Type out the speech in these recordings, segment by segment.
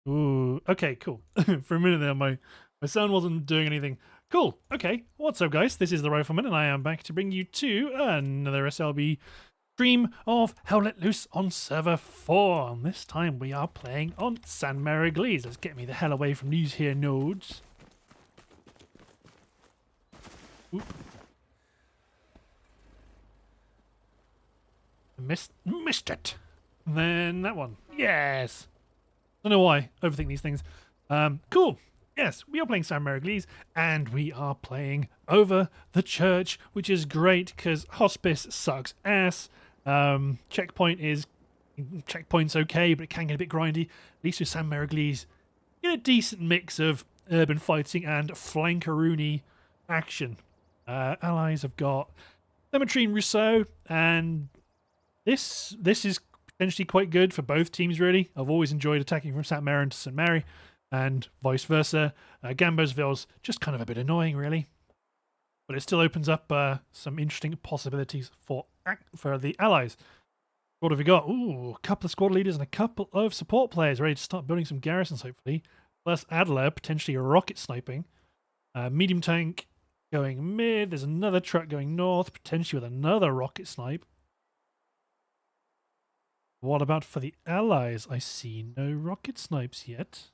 Ooh, okay, cool. For a minute there, my sound wasn't doing anything. Cool. Okay, what's up, guys? This is the Rifleman, and I am back to bring you to another SLB stream of Hell Let Loose on Server 4. And this time we are playing on Sainte-Mere-Eglise. Let's get me the hell away from these here nodes. Oop. Missed it. And then that one. Yes. Don't know why. Overthink these things. Cool. Yes, we are playing Sainte-Mere-Eglise, and we are playing over the church, which is great because hospice sucks ass. Checkpoint's okay, but it can get a bit grindy. At least with Sainte-Mere-Eglise, you get a decent mix of urban fighting and flankeroony action. Allies have got Cemetary and Ruisseau, and this is potentially quite good for both teams, really. I've always enjoyed attacking from Sainte-Mere into St. Mary, and vice versa. Gambosville's just kind of a bit annoying, really. But it still opens up some interesting possibilities for the Allies. What have we got? Ooh, a couple of squad leaders and a couple of support players ready to start building some garrisons, hopefully. Plus Adler, potentially rocket sniping. Medium tank going mid. There's another truck going north, potentially with another rocket snipe. What about for the Allies? I see no rocket snipes yet.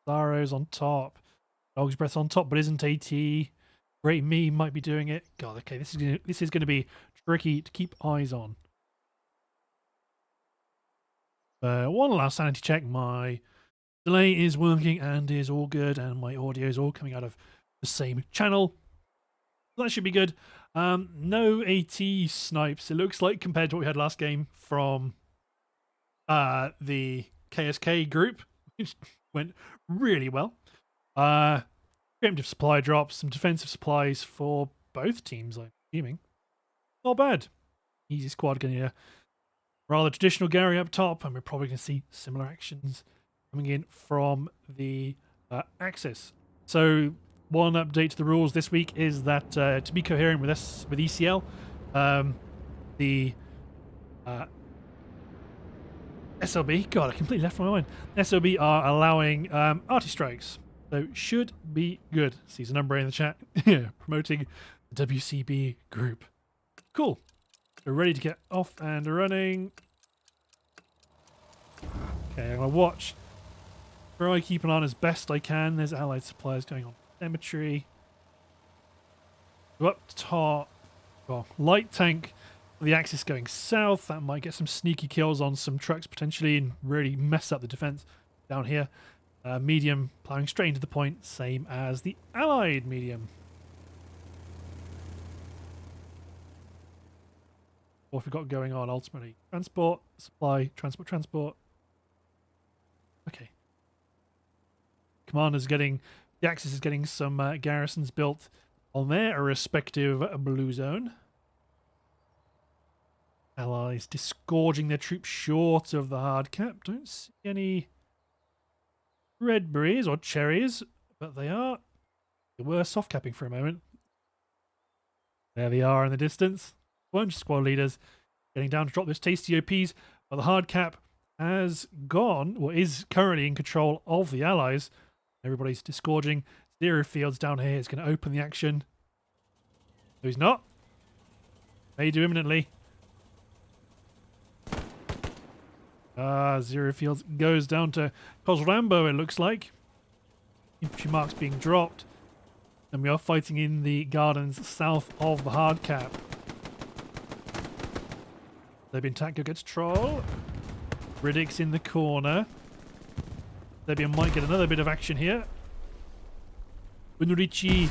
Laro's on top. Dog's Breath on top, but isn't AT. Great Me might be doing it. God, okay, this is going to be tricky to keep eyes on. One last sanity check. My delay is working and is all good, and my audio is all coming out of the same channel. That should be good. No AT snipes, it looks like, compared to what we had last game from the KSK group, which went really well. Preemptive supply drops, some defensive supplies for both teams, I'm assuming. Not bad. Easy squad getting a rather traditional Gary up top, and we're probably going to see similar actions coming in from the Axis. So one update to the rules this week is that to be coherent with ECL, the SLB, God, I completely left my mind. SLB are allowing arty strikes, so should be good. See some number in the chat, promoting the WCB group. Cool. We're ready to get off and running. Okay, I'm gonna watch. Try keep an eye on as best I can. There's allied supplies going on. Cemetary. Go up top. Well, light tank. The Axis going south. That might get some sneaky kills on some trucks potentially and really mess up the defense down here. Medium plowing straight into the point, same as the allied medium. What have we got going on ultimately? Transport, supply, transport. Okay. Commander's getting, the Axis is getting some garrisons built on their respective blue zone. Allies disgorging their troops short of the hard cap. Don't see any red berries or cherries, but they were soft capping for a moment. There they are in the distance. Bunch of squad leaders getting down to drop those tasty OPs, but the hard cap has gone, or is currently in control of the Allies. Everybody's disgorging. Zero Fields down here is going to open the action. No, he's not. May do imminently. Zero Fields goes down to Rambo, it looks like. Infantry marks being dropped. And we are fighting in the gardens south of the hard cap. They've been Tanko gets Troll. Riddick's in the corner. Debian might get another bit of action here. Unrichi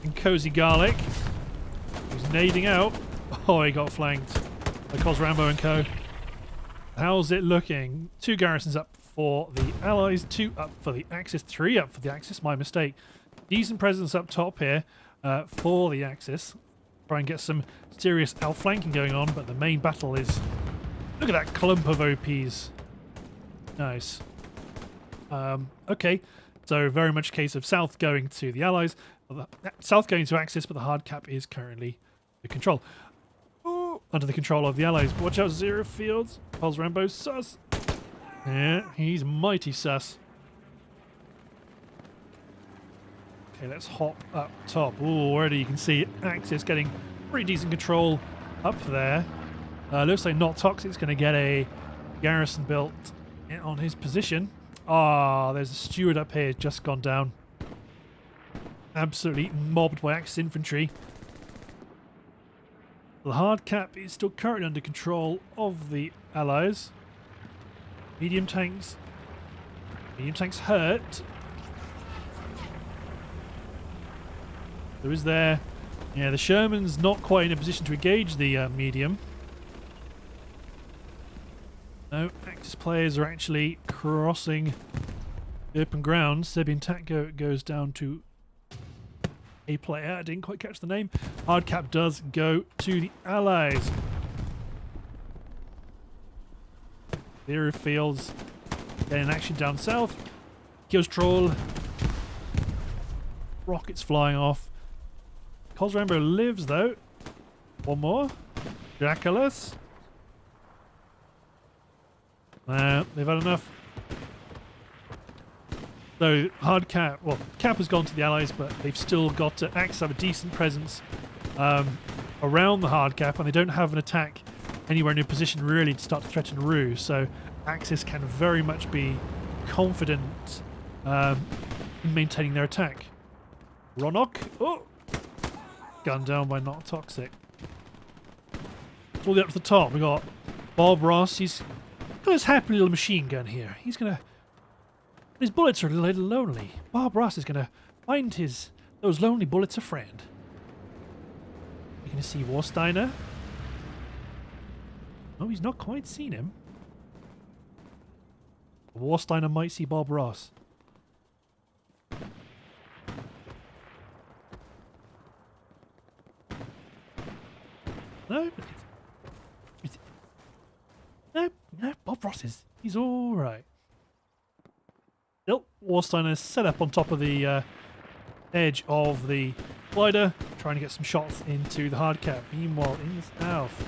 and Cozy Garlic. He's nading out. Oh, he got flanked by Cos Rambo and co. How's it looking? 2 garrisons up for the Allies, 2 up for the Axis, 3 up for the Axis. My mistake. Decent presence up top here for the Axis. Try and get some serious outflanking going on, but the main battle is... Look at that clump of OPs. Nice. Okay, so very much a case of south going to the Allies, south going to Axis, but the hard cap is currently the control. Ooh, under the control of the Allies. Watch out, Zero Fields. Pulse Rambo sus. Yeah, he's mighty sus. Okay, let's hop up top. Oh, already you can see Axis getting pretty decent control up there. Looks like Not Toxic's going to get a garrison built on his position. Ah, there's a steward up here just gone down. Absolutely mobbed by Axis infantry. The hard cap is still currently under control of the Allies. Medium tanks hurt. Who is there? Yeah, the Sherman's not quite in a position to engage the medium. No, Axis players are actually crossing the open ground. Serbian Tank goes down to a player. I didn't quite catch the name. Hardcap does go to the Allies. Theory Fields getting action down south. Kills Troll. Rockets flying off. Cos Rambo lives though. One more. Jackalus. They've had enough. So hard cap, well, cap has gone to the Allies, but they've still got to Axis have a decent presence around the hard cap, and they don't have an attack anywhere in a position really to start to threaten Rue. So Axis can very much be confident in maintaining their attack. Ronok, oh, gunned down by Not Toxic. All the way up to the top, we got Bob Ross. He's got his happy little machine gun here. He's gonna. His bullets are a little lonely. Bob Ross is gonna find those lonely bullets a friend. You're gonna see Warsteiner. Oh, he's not quite seen him. Warsteiner might see Bob Ross. No, but no, Bob Ross he's all right. Still, Warsteiner is set up on top of the edge of the glider, trying to get some shots into the hard cap. Meanwhile, in the south,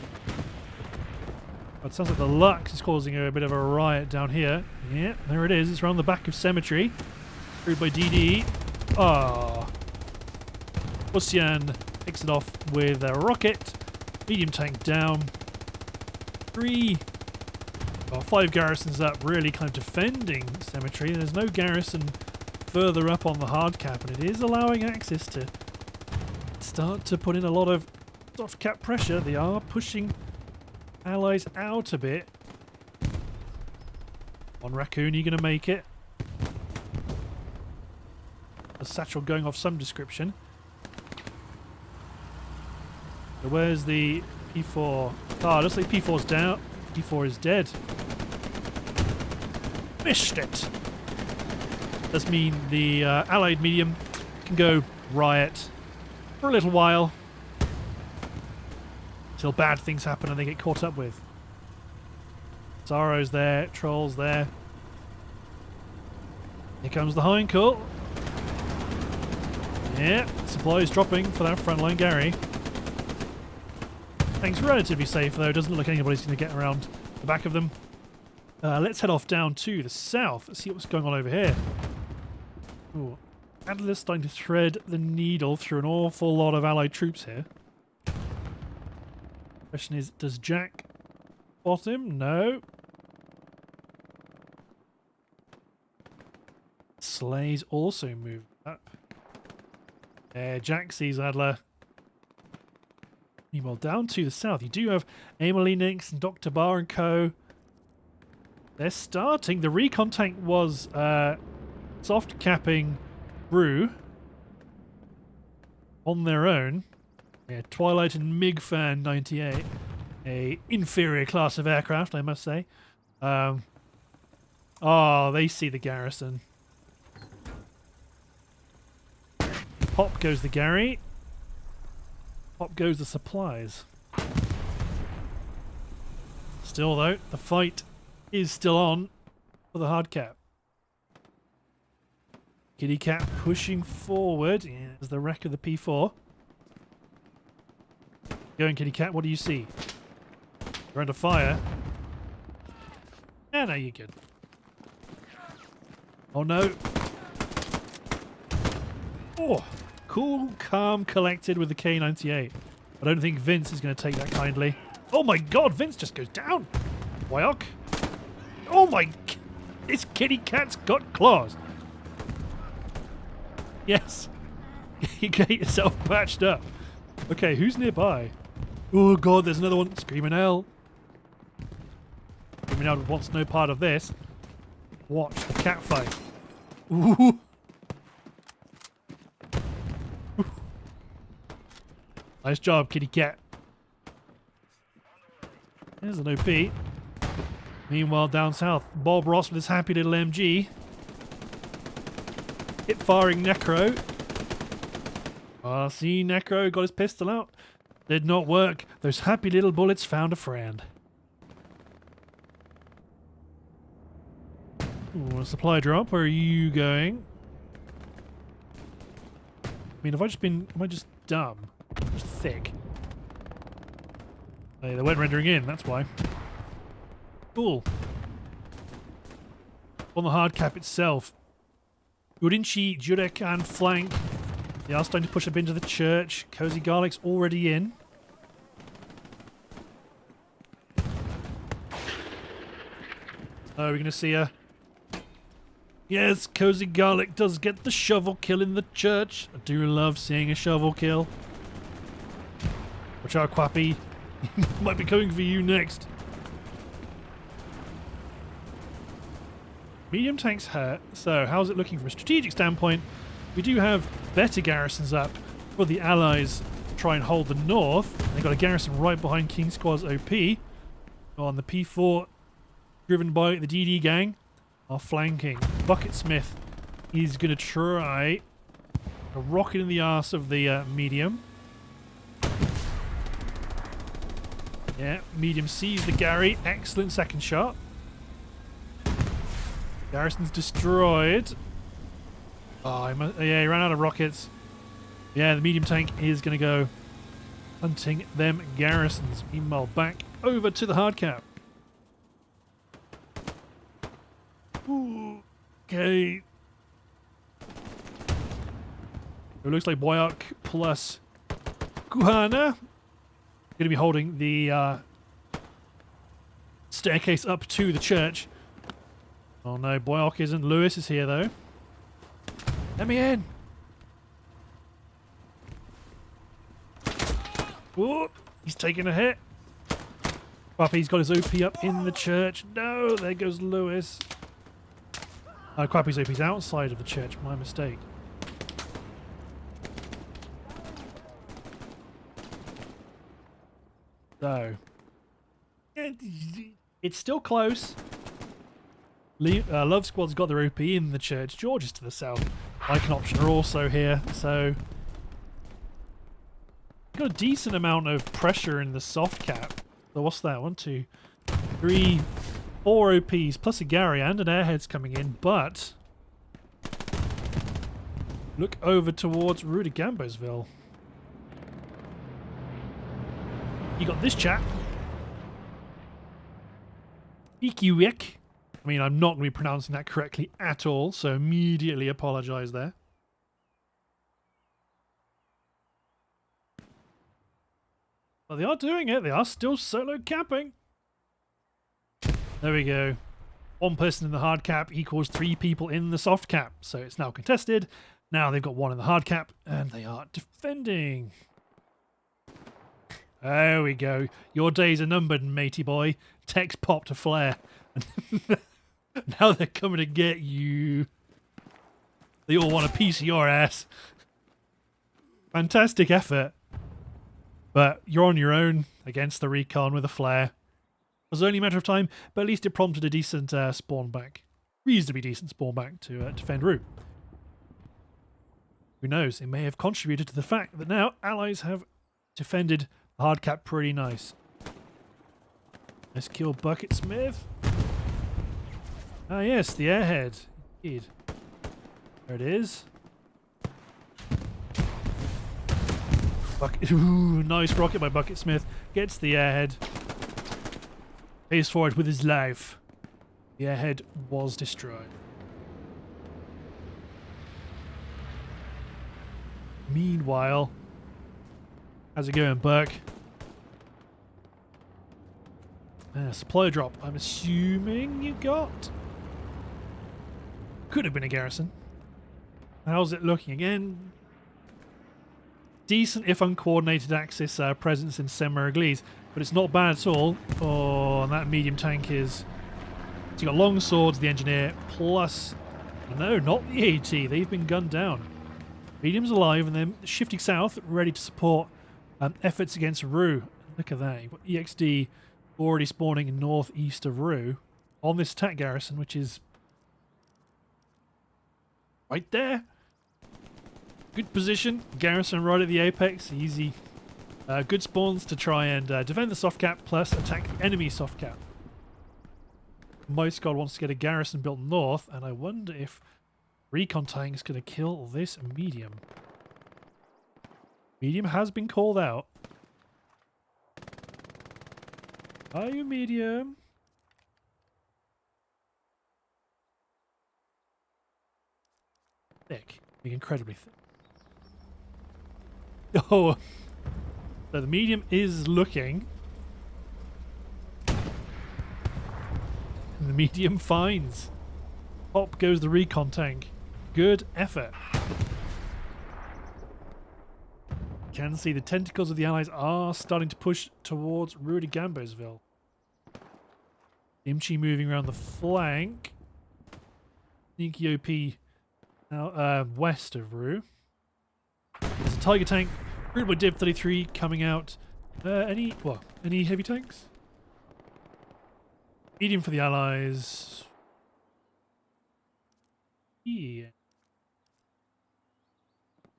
it sounds like the Lux is causing a bit of a riot down here. Yeah, there it is. It's around the back of Cemetary. Through by DD. Ah. Ossian picks it off with a rocket. Medium tank down. 5 garrisons up, really kind of defending Cemetary. There's no garrison further up on the hard cap, and it is allowing Axis to start to put in a lot of soft cap pressure. They are pushing Allies out a bit. On Raccoon, you going to make it? A satchel going off some description. So where's the P4? Ah, looks like P4's down. P4 is dead. Missed it. Does mean the Allied medium can go riot for a little while until bad things happen and they get caught up with. Zaro's there, Troll's there. Here comes the Heinkel. Yeah, supplies dropping for that frontline Gary. Tank's relatively safe though, doesn't look like anybody's going to get around the back of them. Let's head off down to the south. Let's see what's going on over here. Ooh. Adler's starting to thread the needle through an awful lot of Allied troops here. Question is, does Jack spot him? No. Slay's also moved up. Jack sees Adler. Meanwhile, down to the south, you do have Emily Nix and Dr. Barr and co. They're starting. The recon tank was soft capping Rue on their own. Yeah, Twilight and MiG-Fan 98, a inferior class of aircraft, I must say. Oh, they see the garrison. Pop goes the Gary. Pop goes the supplies. Still though, the fight is still on for the hard cap. Kitty Cat pushing forward. Yeah, there's the wreck of the P4. Going Kitty Cat, what do you see? You're under fire. Yeah, no, you're good. Oh no. Oh, cool, calm, collected with the K98. I don't think Vince is going to take that kindly. Oh my god, Vince just goes down. Wyok. Oh my... This kitty cat's got claws. Yes. You get yourself patched up. Okay, who's nearby? Oh god, there's another one. Screaming L. Screaming L wants no part of this. Watch the cat fight. Ooh. Nice job, kitty cat. There's an OP. Meanwhile, down south, Bob Ross with his happy little MG. Hip firing Necro. See, Necro got his pistol out. Did not work. Those happy little bullets found a friend. Ooh, a supply drop. Where are you going? I mean, have I just been... Am I just dumb? Just thick. Hey, they weren't rendering in, that's why. Cool. On the hard cap itself, Urinchi, Jurek and flank. They are starting to push up into the church. Cozy Garlic's already in. Oh, we're going to see a... Yes, Cozy Garlic does get the shovel kill in the church. I do love seeing a shovel kill. Watch out, Quappy. Might be coming for you next. Medium tank's hurt, so how's it looking from a strategic standpoint? We do have better garrisons up for the Allies to try and hold the north. They've got a garrison right behind King Squad's OP. On the P4, driven by the DD gang, are flanking. Bucketsmith is going to try a rocket in the arse of the medium. Yeah, medium sees the Gary. Excellent second shot. Garrison's destroyed. Oh, yeah, he ran out of rockets. Yeah, the medium tank is going to go hunting them garrisons. Meanwhile, back over to the hard cap. Ooh, okay. It looks like Boyak plus Kuhana going to be holding the staircase up to the church. Oh no, Boyak isn't. Lewis is here though. Let me in. Ooh, he's taking a hit. Quappy's got his OP up in the church. No, there goes Lewis. Quappy's OP's outside of the church. My mistake. So, it's still close. Love Squad's got their OP in the church. George is to the south. Icon option are also here. So, got a decent amount of pressure in the soft cap. So what's that? 1, 2, 3, 4 OPs plus a Gary and an airhead's coming in. But look over towards Rue de Gambosville. You got this chap. Ikiwik. I mean, I'm not going to be pronouncing that correctly at all, so immediately apologise there. But they are doing it. They are still solo capping. There we go. One person in the hard cap equals 3 people in the soft cap. So it's now contested. Now they've got 1 in the hard cap, and they are defending. There we go. Your days are numbered, matey boy. Text popped a flare. Now they're coming to get you. They all want a piece of your ass. Fantastic effort. But you're on your own against the recon with a flare. It was only a matter of time, but at least it prompted a decent spawn back. Reasonably decent spawn back to defend Rue. Who knows, it may have contributed to the fact that now Allies have defended the hard cap pretty nice. Let's kill Bucketsmith. Ah yes, the airhead. Indeed. There it is. Ooh, nice rocket by Bucketsmith. Gets the airhead. Pays for it with his life. The airhead was destroyed. Meanwhile, how's it going, Burke? Supply drop, I'm assuming you got? Could have been a garrison. How's it looking again? Decent, if uncoordinated, Axis presence in Sainte-Mere-Eglise, but it's not bad at all. Oh, and that medium tank is... So you got long swords, the engineer, plus... No, not the AT. They've been gunned down. Medium's alive, and then shifting south, ready to support efforts against Roux. Look at that. You've got EXD already spawning in northeast of Roux on this attack garrison, which is right there. Good position. Garrison right at the apex. Easy. Good spawns to try and defend the soft cap, plus attack the enemy soft cap. My squad wants to get a garrison built north, and I wonder if recon tank is going to kill this medium. Medium has been called out. Are you medium? Thick. Incredibly thick. Oh! So the medium is looking. And the medium finds. Pop goes the recon tank. Good effort. Can see the tentacles of the allies are starting to push towards Rue de Gambosville. Imchi moving around the flank. Sneaky OP now west of Rue. There's a Tiger tank. Route by Div 33 coming out. Any heavy tanks? Medium for the allies. Yeah.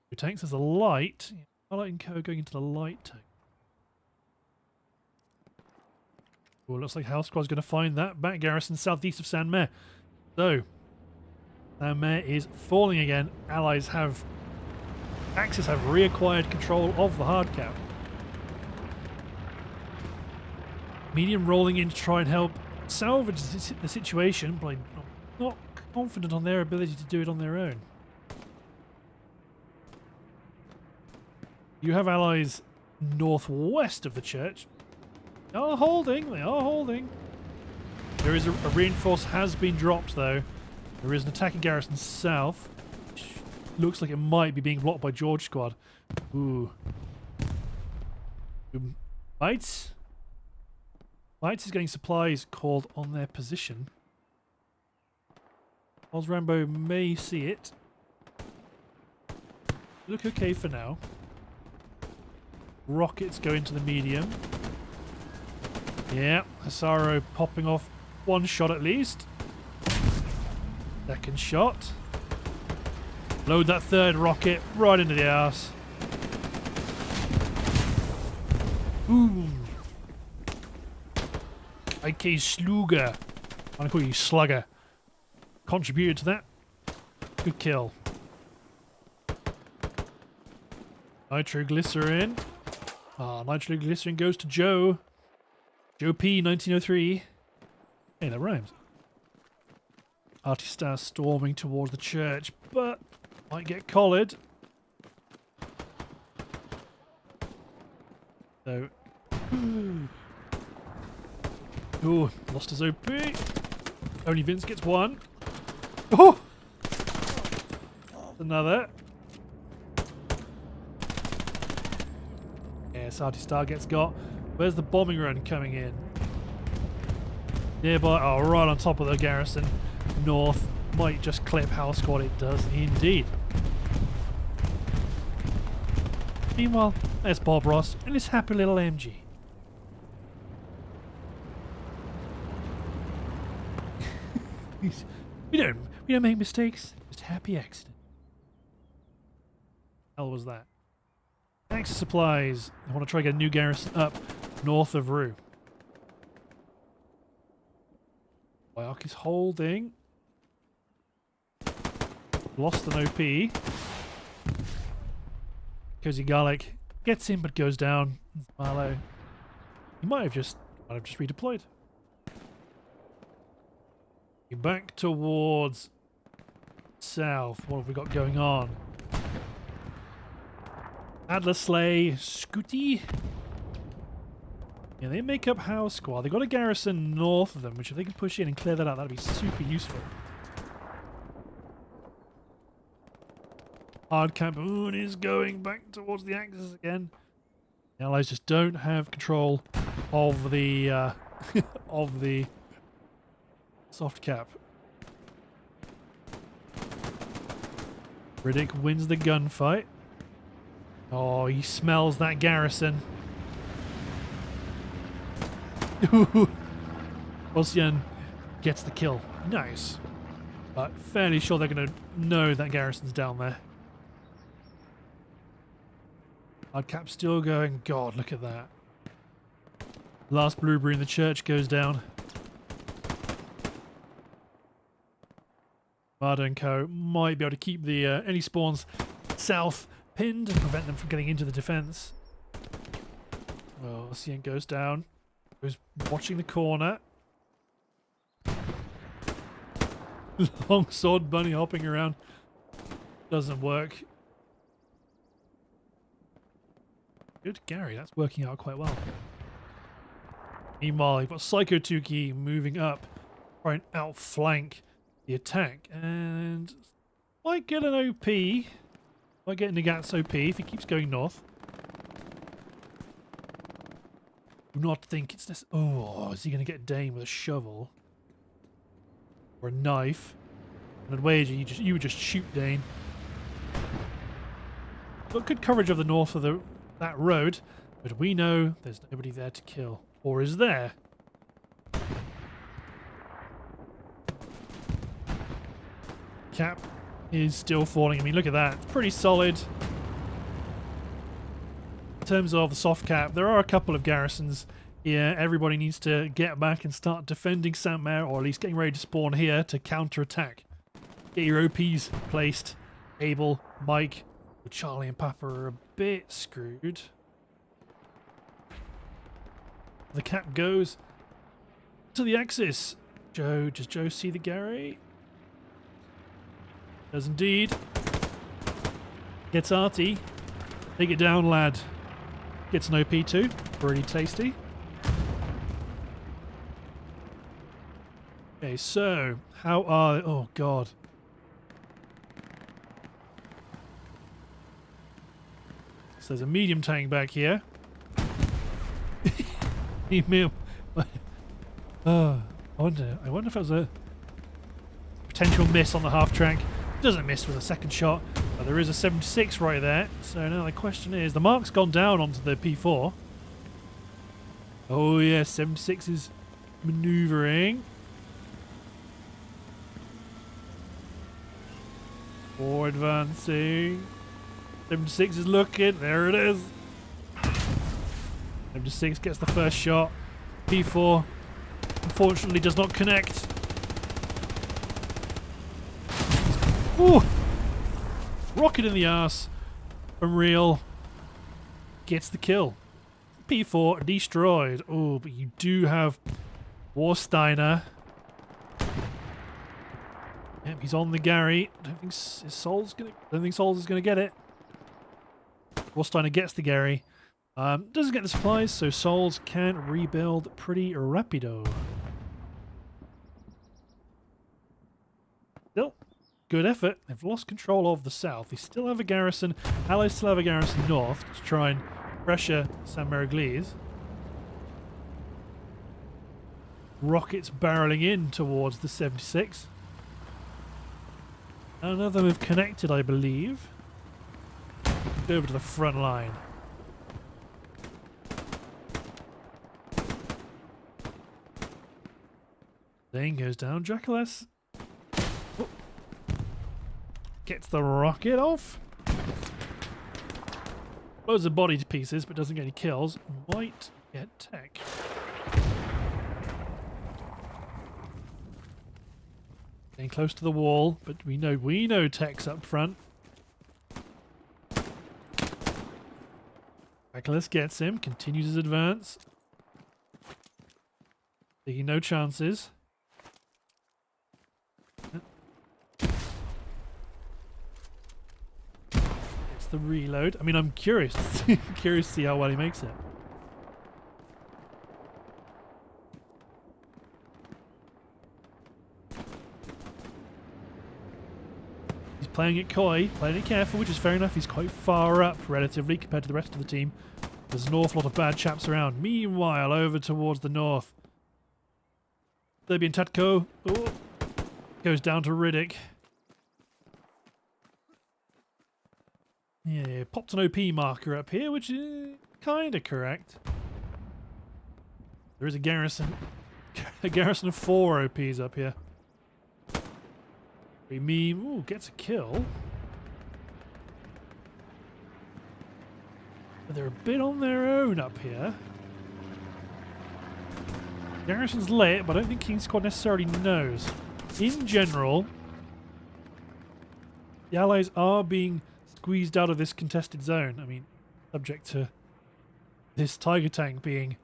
Two tanks. There's a light. Light and co going into the light tank. Well, looks like House Squad's going to find that back garrison southeast of Sainte-Mere. So, Sainte-Mere is falling again. Allies have... Axis have reacquired control of the hard cap. Medium rolling in to try and help salvage the situation, but I'm not confident on their ability to do it on their own. You have allies northwest of the church. They are holding. They are holding. There is a reinforce has been dropped though. There is an attacking garrison south. Which looks like it might be being blocked by George Squad. Ooh. Bites. Bites is getting supplies called on their position. Oz Rambo may see it. Look okay for now. Rockets go into the medium. Yeah, Hasaro popping off one shot at least. Second shot. Load that third rocket right into the ass. Boom. IK Sluger. I'm gonna call you Slugger. Contributed to that. Good kill. Nitroglycerin. Ah, nitroglycerin goes to Joe. Joe P, 1903. Hey, that rhymes. Artistar storming towards the church, but might get collared. So... Ooh, lost his OP. Only Vince gets one. Oh! Another. Yes, Artistar gets got. Where's the bombing run coming in? Nearby, oh, right on top of the garrison. North. Might just clip House Squad. It does indeed. Meanwhile, there's Bob Ross and his happy little MG. we don't make mistakes. Just happy accident. Hell was that? Access supplies. I want to try to get a new garrison up north of Roux. Wyok is holding. Lost an OP. Cozy Garlic gets in but goes down. Marlow. He might have just redeployed. Back towards south. What have we got going on? Adler Sleigh, Scooty. Yeah, they make up House Squad. They've got a garrison north of them, which if they can push in and clear that out, that'd be super useful. Hard Campoon is going back towards the Axis again. The Allies just don't have control of the of the soft cap. Riddick wins the gunfight. Oh, he smells that garrison. Ossian gets the kill. Nice. But fairly sure they're going to know that garrison's down there. Hardcap's still going. God, look at that. Last blueberry in the church goes down. Marder and Co. might be able to keep the any spawns south pinned and prevent them from getting into the defense. Well, Ossian goes down. Goes watching the corner. Longsword bunny hopping around. Doesn't work. Good Gary, that's working out quite well. Meanwhile, you've got Psycho Tuki moving up, trying to outflank the attack, and might get an OP. Might get Nagat's OP if he keeps going north. Do not think it's this. Oh, is he going to get Dane with a shovel or a knife? And I'd wager you would just shoot Dane. Got good coverage of the north of that road, but we know there's nobody there to kill, or is there? Cap is still falling. I mean, look at that. It's pretty solid. In terms of the soft cap, there are a couple of garrisons here. Everybody needs to get back and start defending Sainte-Mere, or at least getting ready to spawn here to counter-attack. Get your OPs placed. Abel, Mike, Charlie and Papa are a bit screwed. The cap goes to the Axis. Joe, does Joe see the Gary? Does indeed. Gets Artie. Take it down, lad. Gets an OP too. Pretty tasty. Okay, so how are... Oh, God. So there's a medium tank back here. I wonder if it was a potential miss on the half track. Doesn't miss with a second shot, but there is a 76 right there. So now the question is, the mark's gone down onto the P4. Oh yeah, 76 is maneuvering. Or advancing. 76 is looking. There it is. 76 gets the first shot. P4 unfortunately does not connect. Ooh! Rocket in the ass from Real. Gets the kill. P4 destroyed. Oh, but you do have Warsteiner. Yep, he's on the Gary. I don't think Souls is gonna get it. Warsteiner gets the Gary. Doesn't get the supplies, so Souls can rebuild pretty rapido. Still, good effort. They've lost control of the south. They still have a garrison. Allies still have a garrison north to try and pressure Sainte-Mere-Eglise. Rockets barreling in towards the 76. None of them have connected, I believe. Go over to the front line. Then goes down. Jackalas gets the rocket off. Blows the body to pieces, but doesn't get any kills. Might get tech. Getting close to the wall, but we know tech's up front. Jackalas gets him, continues his advance. Taking no chances. Gets the reload. I mean, I'm curious. Curious to see how well he makes it. He's playing it coy, playing it careful, which is fair enough. He's quite far up relatively compared to the rest of the team. There's an awful lot of bad chaps around. Meanwhile, over towards the north, Serbian Tatko goes down to Riddick. Yeah, popped an OP marker up here, which is kind of correct. There is a garrison of 4 OPs up here. Ooh, gets a kill. But they're a bit on their own up here. Garrison's lit, but I don't think King's Squad necessarily knows. In general, the Allies are being squeezed out of this contested zone. I mean, subject to this Tiger tank being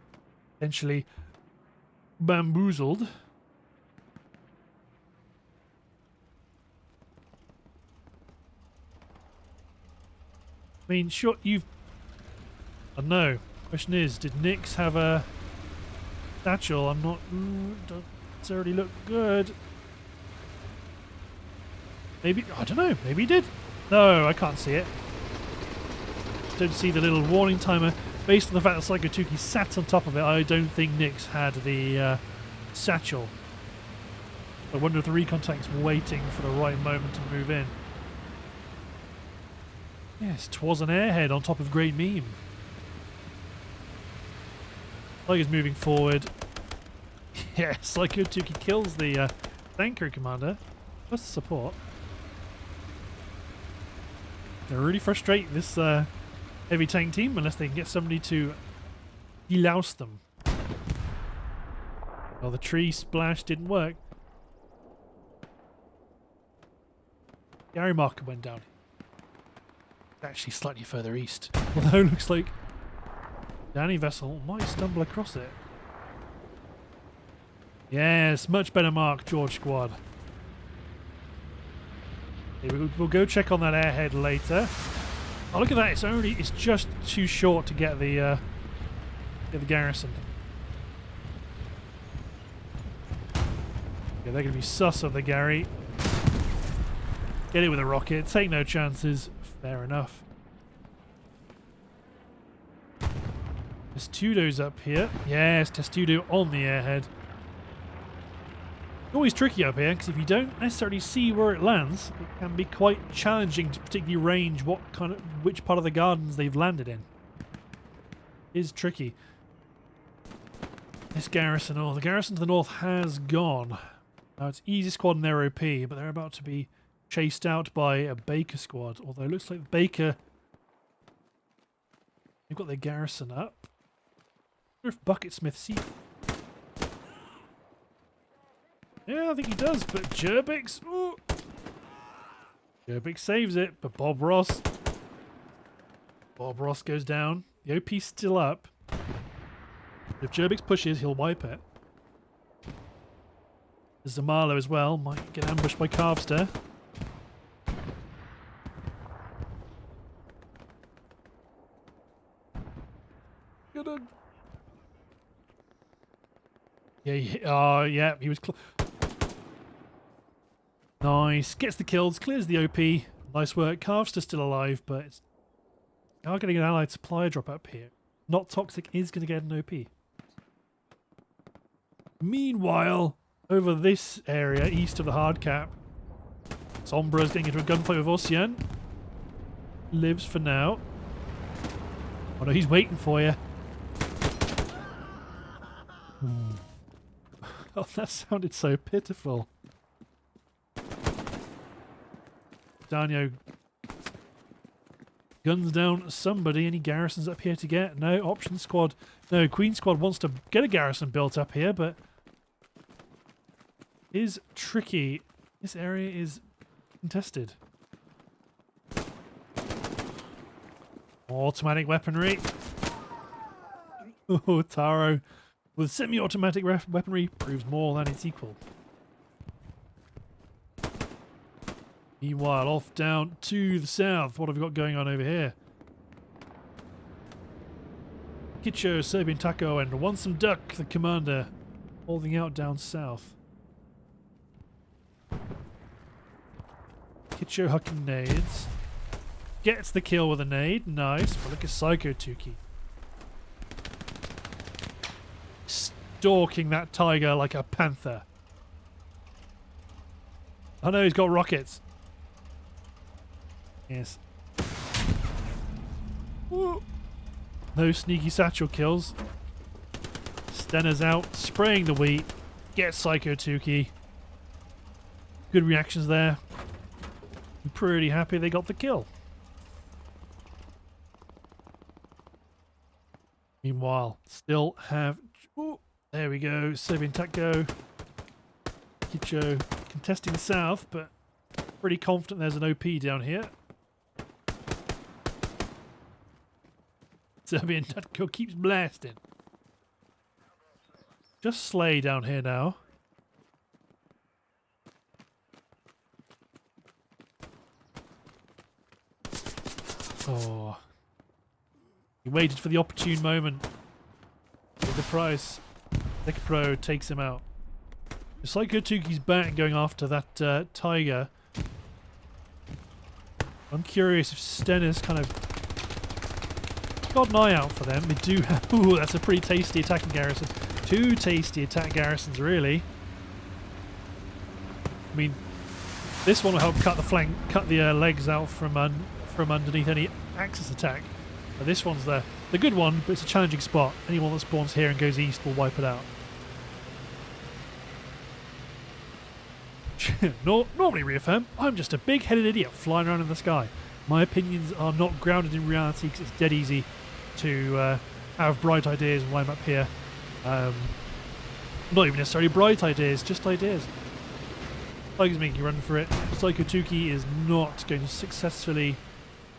essentially bamboozled. I mean, sure, I don't know. Question is, did Nix have a satchel? I'm not... doesn't necessarily look good. Maybe... I don't know. Maybe he did. No, I can't see it. Don't see the little warning timer. Based on the fact that Psychotuki sat on top of it, I don't think Nix had the satchel. I wonder if the recon tank's waiting for the right moment to move in. Yes, 'twas an airhead on top of Great Meme. Tiger's moving forward. Yes, Psychotuki kills the tanker commander. Plus the support. They're really frustrating this heavy tank team unless they can get somebody to delouse them. Well, the tree splash didn't work. Gary marker went down. Actually slightly further east. Although it looks like Danny vessel might stumble across it. Yes, much better mark, George Squad. Okay, we'll go check on that airhead later. Oh, look at that! It's just too short to get the garrison. Yeah, they're going to be sus of the Gary. Get it with a rocket. Take no chances. Fair enough. Testudo's up here. Yes, Testudo on the airhead. Always tricky up here because if you don't necessarily see where it lands, it can be quite challenging to particularly range which part of the gardens they've landed in. It is tricky. This garrison, the garrison to the north has gone. Now it's easy squad in their OP, but they're about to be chased out by a Baker squad. Although it looks like Baker, they've got their garrison up. I wonder if Bucketsmith see. Yeah, I think he does, but Jerbix... Jerbix saves it, but Bob Ross goes down. The OP's still up. If Jerbix pushes, he'll wipe it. There's Zamalo as well, might get ambushed by Carvester. Yeah, yeah, he was nice. Gets the kills, clears the OP. Nice work. Carvster's still alive, but it's are getting an allied supply drop up here. Not Toxic is going to get an OP. Meanwhile, over this area, east of the hard cap, Sombra's getting into a gunfight with Ocean. Lives for now. Oh no, he's waiting for you. Oh, that sounded so pitiful. Danio guns down somebody. Any garrisons up here to get? No. Option squad. No, Queen squad wants to get a garrison built up here, but is tricky. This area is contested. Automatic weaponry. Oh, Taro with semi-automatic weaponry proves more than its equal. Meanwhile, off down to the south. What have we got going on over here? Kitcho, Serbian Taco, and Want Some Duck, the commander, holding out down south. Kitcho hucking nades. Gets the kill with a nade. Nice. But look at Psycho Tuki. Stalking that tiger like a panther. Oh no, he's got rockets. Yes. Woo. No sneaky satchel kills. Stenner's out, spraying the wheat. Gets Psycho Tuki. Good reactions there. I'm pretty happy they got the kill. Meanwhile, still have... Ooh, there we go. Serbian Taco. Kicho contesting the south, but pretty confident there's an OP down here. Serbian Taco keeps blasting. Just Slay down here now. Oh. He waited for the opportune moment. With the price. Nick Pro takes him out. Psycho Tuki's back going after that tiger. I'm curious if Stennis kind of got an eye out for them. They do have... Ooh, that's a pretty tasty attacking garrison. Two tasty attack garrisons, really. I mean, this one will help cut the flank, cut the legs out from underneath any Axis attack. But this one's the good one, but it's a challenging spot. Anyone that spawns here and goes east will wipe it out. Normally, Reaffirm, I'm just a big-headed idiot flying around in the sky. My opinions are not grounded in reality because it's dead easy to have bright ideas while I'm up here. Not even necessarily bright ideas, just ideas. Tiger's making a run for it. Psycho Tuki is not going to successfully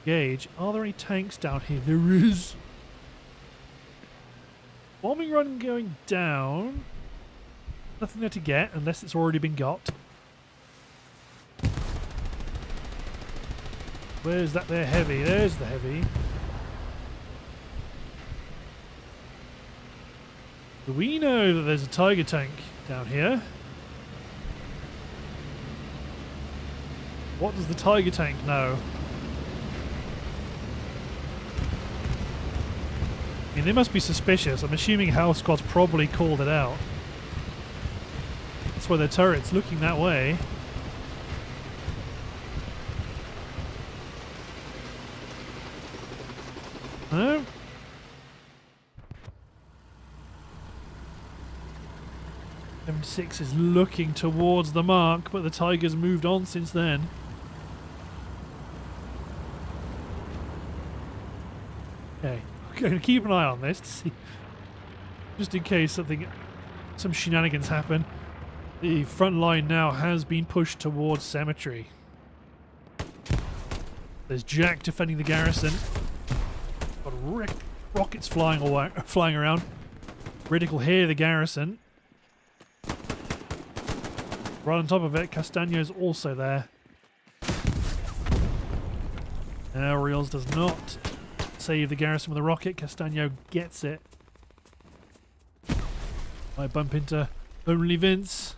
engage. Are there any tanks down here? There is. Bombing run going down. Nothing there to get unless it's already been got. Where's that there heavy? There's the heavy. Do we know that there's a tiger tank down here? What does the tiger tank know? I mean, they must be suspicious. I'm assuming House Squad's probably called it out. That's why their turret's looking that way. No? M6 is looking towards the mark, but the Tiger's moved on since then. Okay, I'm going to keep an eye on this to see, just in case some shenanigans happen. The front line now has been pushed towards Cemetary. There's Jack defending the garrison. Got rockets flying around. Riddick will hear the garrison. Right on top of it, Castagno's also there. Reals does not save the garrison with a rocket. Castagno gets it. I bump into only Vince.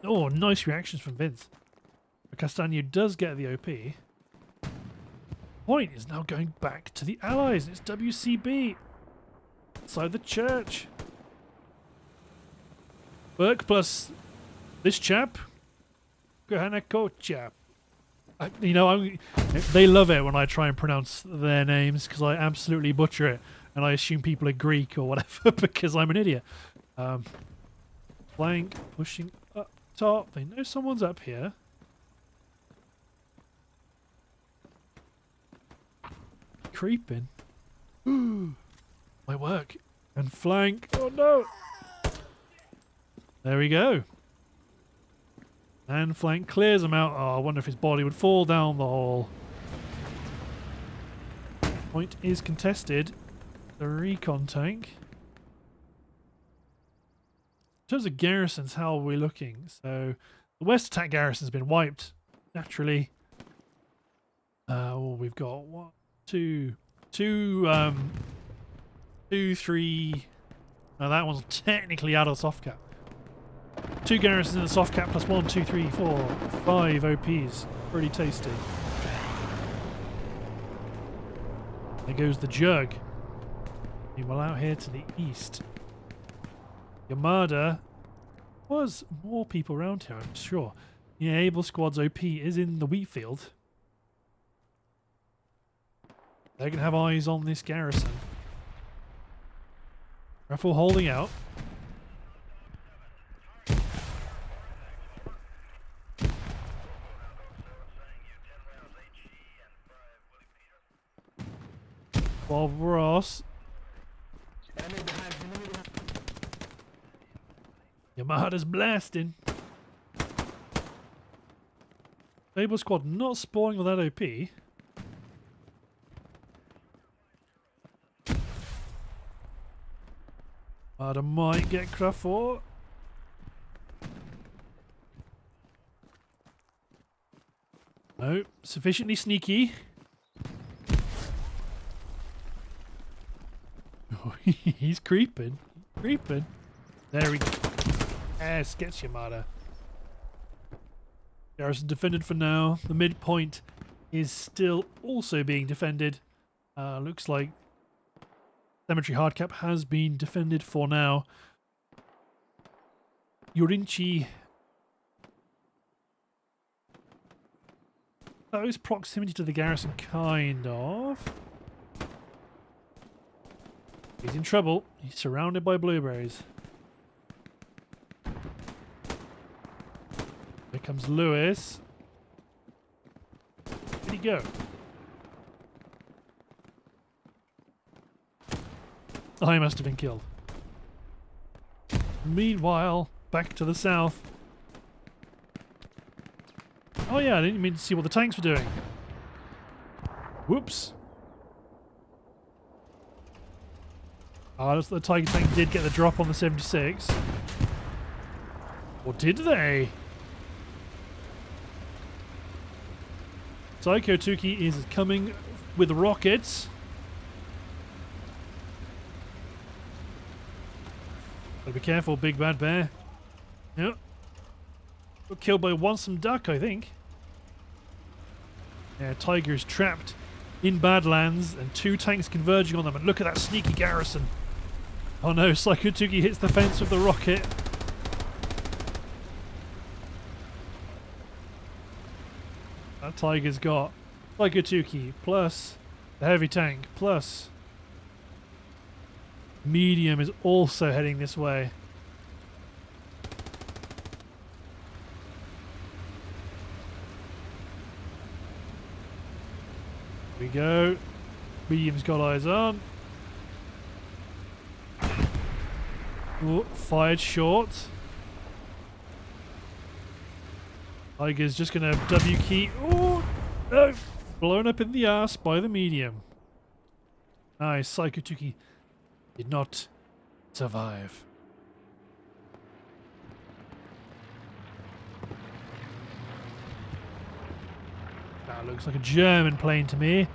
Oh, nice reactions from Vince. But Castagno does get the OP. Point is now going back to the Allies. It's WCB. Inside the church. Burke plus this chap. Kohanako chap. They love it when I try and pronounce their names because I absolutely butcher it. And I assume people are Greek or whatever because I'm an idiot. Flank, pushing up top. They know someone's up here. Creeping. My work. And flank. Oh no! There we go. And flank clears him out. Oh, I wonder if his body would fall down the hall. Point is contested. The recon tank. terms of garrisons, how are we looking? So the West attack garrison's been wiped, naturally. Well, we've got one, two, three. Now that one's technically out of soft cap. 2 garrisons in the soft cap plus 1, 2, 3, 4, 5 OPs. Pretty tasty. There goes the jug. Meanwhile, out here to the east, Yamada was more people around here, I'm sure. Yeah, Able Squad's OP is in the wheat field. They're going to have eyes on this garrison. Careful holding out. Bob Ross. Yamada's blasting. Able Squad not spawning with that OP. Yamada might get Crawford. No, sufficiently sneaky. He's creeping. Creeping. There we go. Yes, gets Yamada. Garrison defended for now. The midpoint is still also being defended. Looks like Cemetary Hardcap has been defended for now. Yorinchi. Close proximity to the garrison, kind of. He's in trouble. He's surrounded by blueberries. Here comes Lewis. Where'd he go? I must have been killed. Meanwhile, back to the south. Oh yeah, I didn't mean to see what the tanks were doing. Whoops. Oh, the Tiger tank did get the drop on the 76. Or did they? Psycho Tuki is coming with rockets. Gotta be careful, Big Bad Bear. Yep. Got killed by Wansome Duck, I think. Yeah, Tiger's trapped in Badlands and 2 tanks converging on them. And look at that sneaky garrison. Oh no, Psycho Tuki hits the fence with the rocket. That Tiger's got Psycho Tuki plus the heavy tank plus medium is also heading this way. Here we go. Medium's got eyes on. Ooh, fired short. Tiger's just going to W key. Oh, no. Blown up in the ass by the medium. Nice. Psycho Tuki did not survive. That looks like a German plane to me.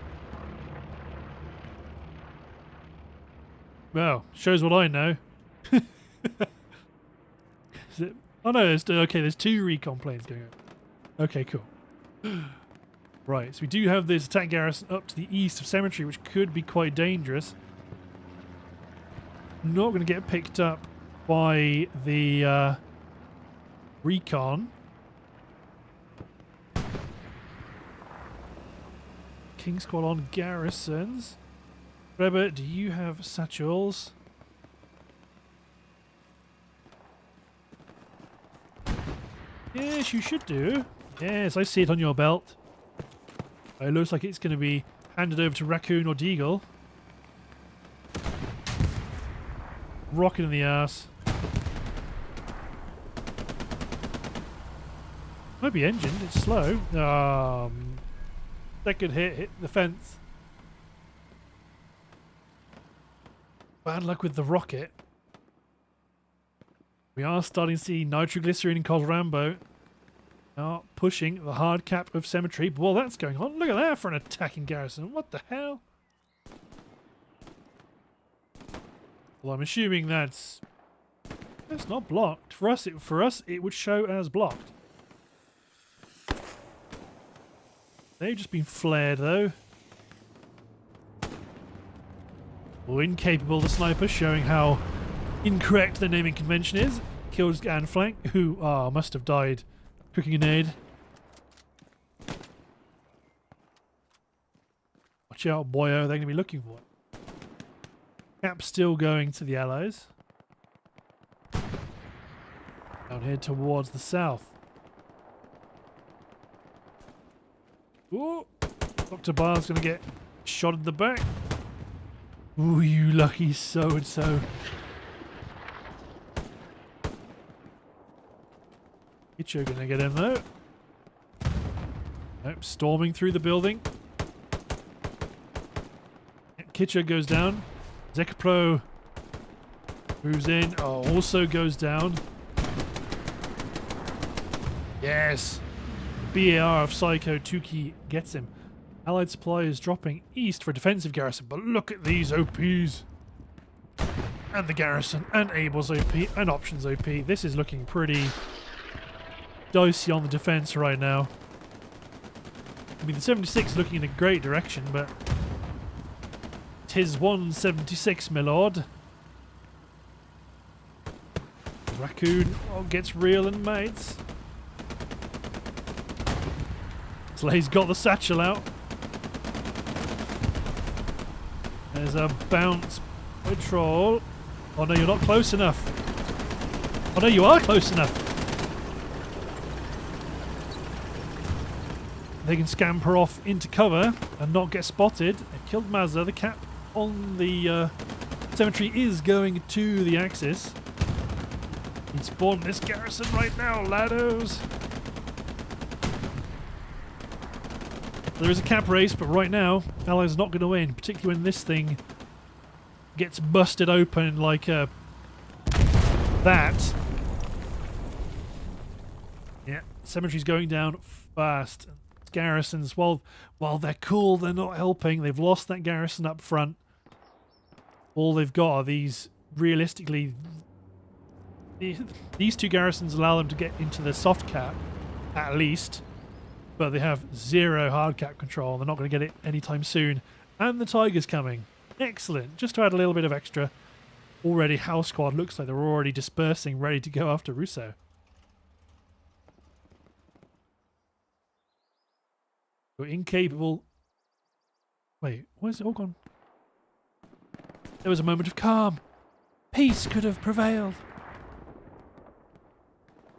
Well, shows what I know. Is it? Oh no, there's 2 recon planes going on. Okay, cool. Right, so we do have this attack garrison up to the east of Cemetary, which could be quite dangerous. Not going to get picked up by the recon. King Squad on garrisons. Rebbe, do you have satchels? Yes, you should do. Yes, I see it on your belt. It looks like it's going to be handed over to Raccoon or Deagle. Rocket in the ass. Might be engined, it's slow. Second hit the fence. Bad luck with the rocket. We are starting to see nitroglycerin and Cosrambo are pushing the hard cap of Cemetary. But while that's going on, look at that for an attacking garrison. What the hell? Well, I'm assuming that's not blocked. For us, it would show as blocked. They've just been flared, though. Well, incapable, the sniper, showing how incorrect the naming convention is. Kills Ganflank, who must have died cooking a nade. Watch out, boyo, they're going to be looking for it. Cap still going to the Allies. Down here towards the south. Ooh, Dr. Barr's going to get shot in the back. Ooh, you lucky so-and-so. Kitcho going to get him though. Nope, storming through the building. Kitcho goes down. Zekapro moves in. Oh, also goes down. Yes. BAR of Psycho Tuki gets him. Allied supply is dropping east for defensive garrison, but look at these OPs. And the garrison, and Abel's OP, and Options OP. This is looking pretty dicey on the defense right now. I mean, the 76 is looking in a great direction, but 'tis 176, my lord. Raccoon gets real and mates. Slay's got the satchel out. There's a bounce patrol. Oh no, you're not close enough. Oh no, you are close enough. They can scamper off into cover and not get spotted. They've killed Mazda. The cap on the cemetery is going to the Axis. He'd spawn this garrison right now, laddos. There is a cap race, but right now, Allies are not going to win, particularly when this thing gets busted open like that. Yeah, Cemetery's going down fast. Garrisons, while they're cool, they're not helping. They've lost that garrison up front. All they've got are these, realistically, these two garrisons allow them to get into the soft cap, at least. But they have zero hard cap control. They're not going to get it anytime soon. And the Tiger's coming. Excellent. Just to add a little bit of extra. Already House Squad looks like they're already dispersing, ready to go after Ruisseau. You're incapable. Wait, where's it all gone? There was a moment of calm. Peace could have prevailed.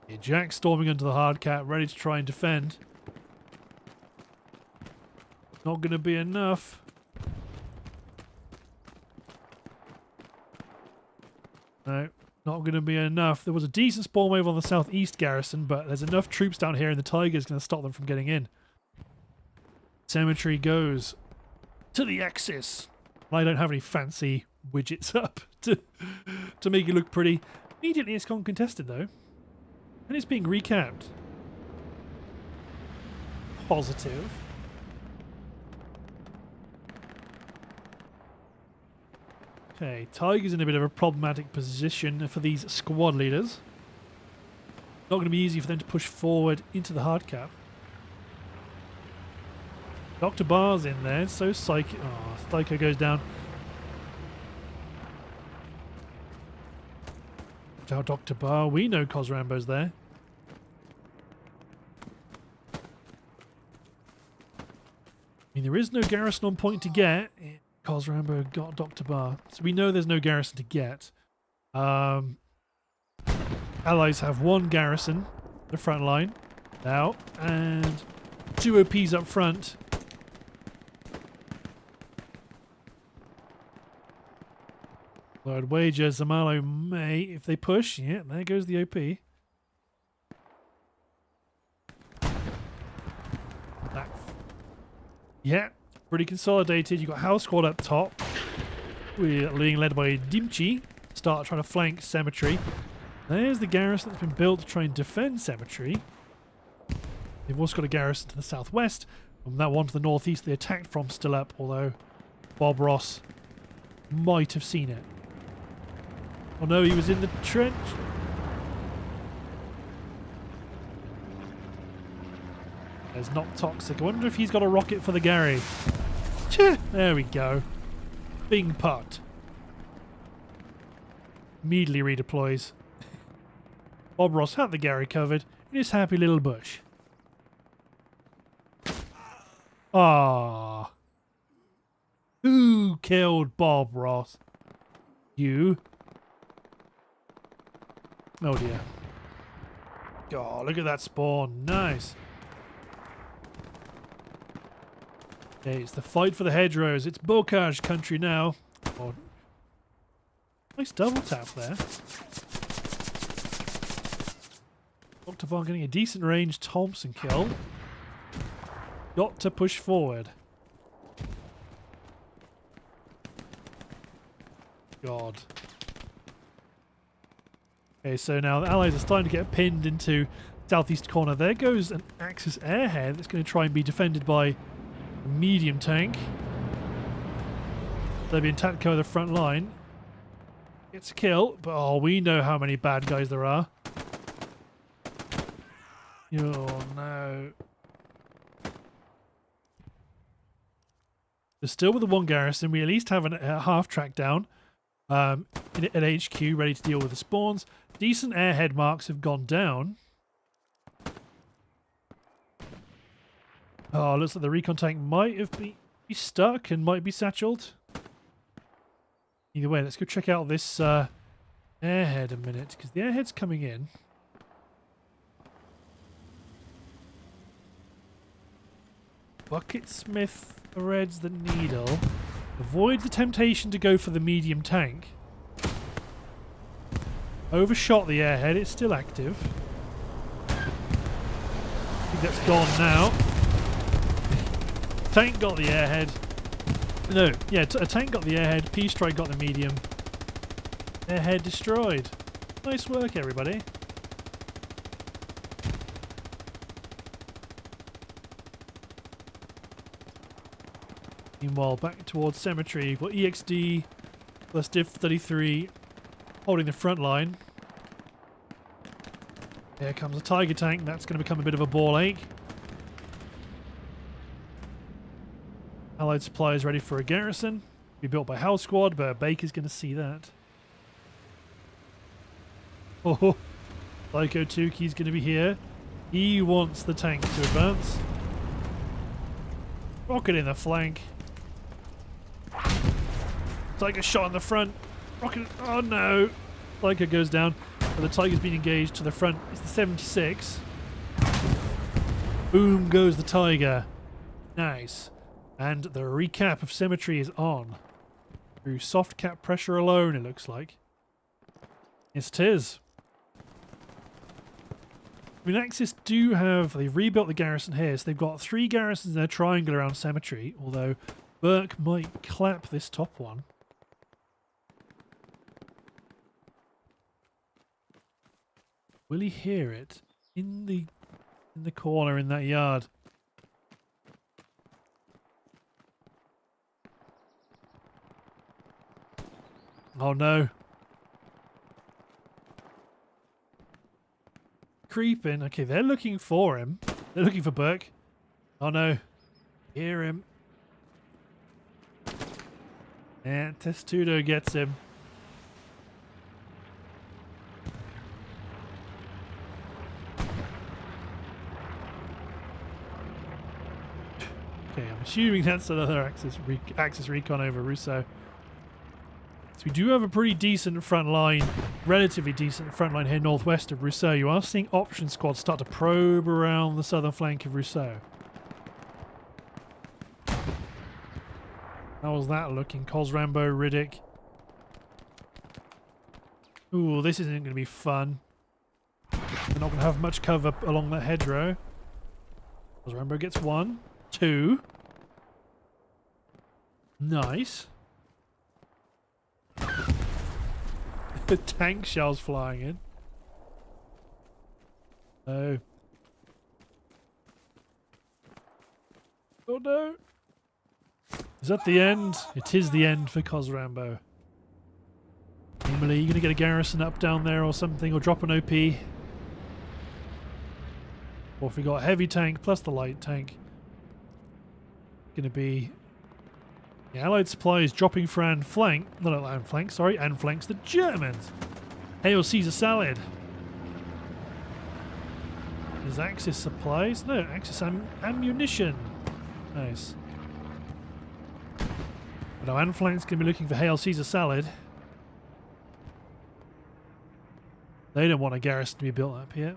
Yeah, Jack storming onto the hard cap, ready to try and defend. Not going to be enough. No, not going to be enough. There was a decent spawn wave on the southeast garrison, but there's enough troops down here and the Tiger's going to stop them from getting in. Cemetery goes to the Axis. I don't have any fancy widgets up to make it look pretty. Immediately it's gone contested though. And it's being recapped. Positive. Okay, Tiger's in a bit of a problematic position for these squad leaders. Not going to be easy for them to push forward into the hard cap. Dr. Barr's in there, so Psycho... Oh, Psycho goes down. Watch out, Dr. Barr. We know Cosrambo's there. I mean, there is no garrison on point to get. Cosrambo got Dr. Barr. So we know there's no garrison to get. Allies have one garrison, the front line, now, and two OPs up front. I'd wager Zamalo may, if they push. Yeah, there goes the OP. Yeah, pretty consolidated. You've got House Squad up top. We're being led by Dimchi. Start trying to flank Cemetery. There's the garrison that's been built to try and defend Cemetery. They've also got a garrison to the southwest, and that one to the northeast they attacked from still up, although Bob Ross might have seen it. Oh no, he was in the trench. There's not toxic. I wonder if he's got a rocket for the Gary. There we go. Bing pot. Immediately redeploys. Bob Ross had the Gary covered in his happy little bush. Ah. Who killed Bob Ross? You. Oh dear. God, look at that spawn. Nice. Okay, it's the fight for the hedgerows. It's bocage country now. Oh. Nice double tap there. Dr. Bond getting a decent range Thompson kill. Got to push forward. God. Okay, so now the Allies are starting to get pinned into southeast corner. There goes an Axis airhead that's going to try and be defended by a medium tank. Serbian Tatco the front line. It's a kill, but oh, we know how many bad guys there are. Oh no. So still with the one garrison, we at least have a half track down at HQ, ready to deal with the spawns. Decent airhead marks have gone down. Oh, looks like the recon tank might have be stuck and might be satcheled. Either way, let's go check out this airhead a minute, because the airhead's coming in. Bucketsmith threads the needle. Avoids the temptation to go for the medium tank. Overshot the airhead, it's still active. I think that's gone now. Tank got the airhead. No, yeah, a tank got the airhead, P-Strike got the medium. Airhead destroyed. Nice work, everybody. Meanwhile, back towards Cemetery, we've got EXD plus Div 33 holding the front line. Here comes a Tiger tank, that's going to become a bit of a ball ache. Allied supplies ready for a garrison. Be built by House Squad, but Baker's going to see that. Oh, Psycho Tuki's going to be here. He wants the tank to advance. Rocket in the flank. Tiger shot in the front. Rocket. Oh no. Tiger goes down. But the Tiger's been engaged to the front. It's the 76. Boom goes the Tiger. Nice. And the recap of Cemetery is on. Through soft cap pressure alone, it looks like. Yes, it is. I mean, Axis do have... They've rebuilt the garrison here, so they've got 3 garrisons in their triangle around Cemetery, although Burke might clap this top one. Will he hear it? In the corner in that yard. Oh no. Creeping. Okay, they're looking for him. They're looking for Burke. Oh no. Hear him. And Testudo gets him. Okay, I'm assuming that's another Axis recon over Ruisseau. So we do have a pretty decent front line, relatively decent front line here northwest of Ruisseau. You are seeing option squads start to probe around the southern flank of Ruisseau. How was that looking? Cos Rambo, Riddick. Ooh, this isn't going to be fun. We're not going to have much cover along that hedgerow. Cos Rambo gets 1, 2. Nice. The tank shells flying in. Oh. Oh no. Is that the end? It is the end for Cos Rambo. Emily, you gonna get a garrison up down there or something, or drop an OP? Or if we got a heavy tank plus the light tank, gonna be the Allied supplies dropping for and flank, not and flank, sorry, and flanks the Germans. Hail Caesar salad. Is Axis supplies? No, Axis ammunition. Nice. But our flank's gonna be looking for Hail Caesar salad. They don't want a garrison to be built up here.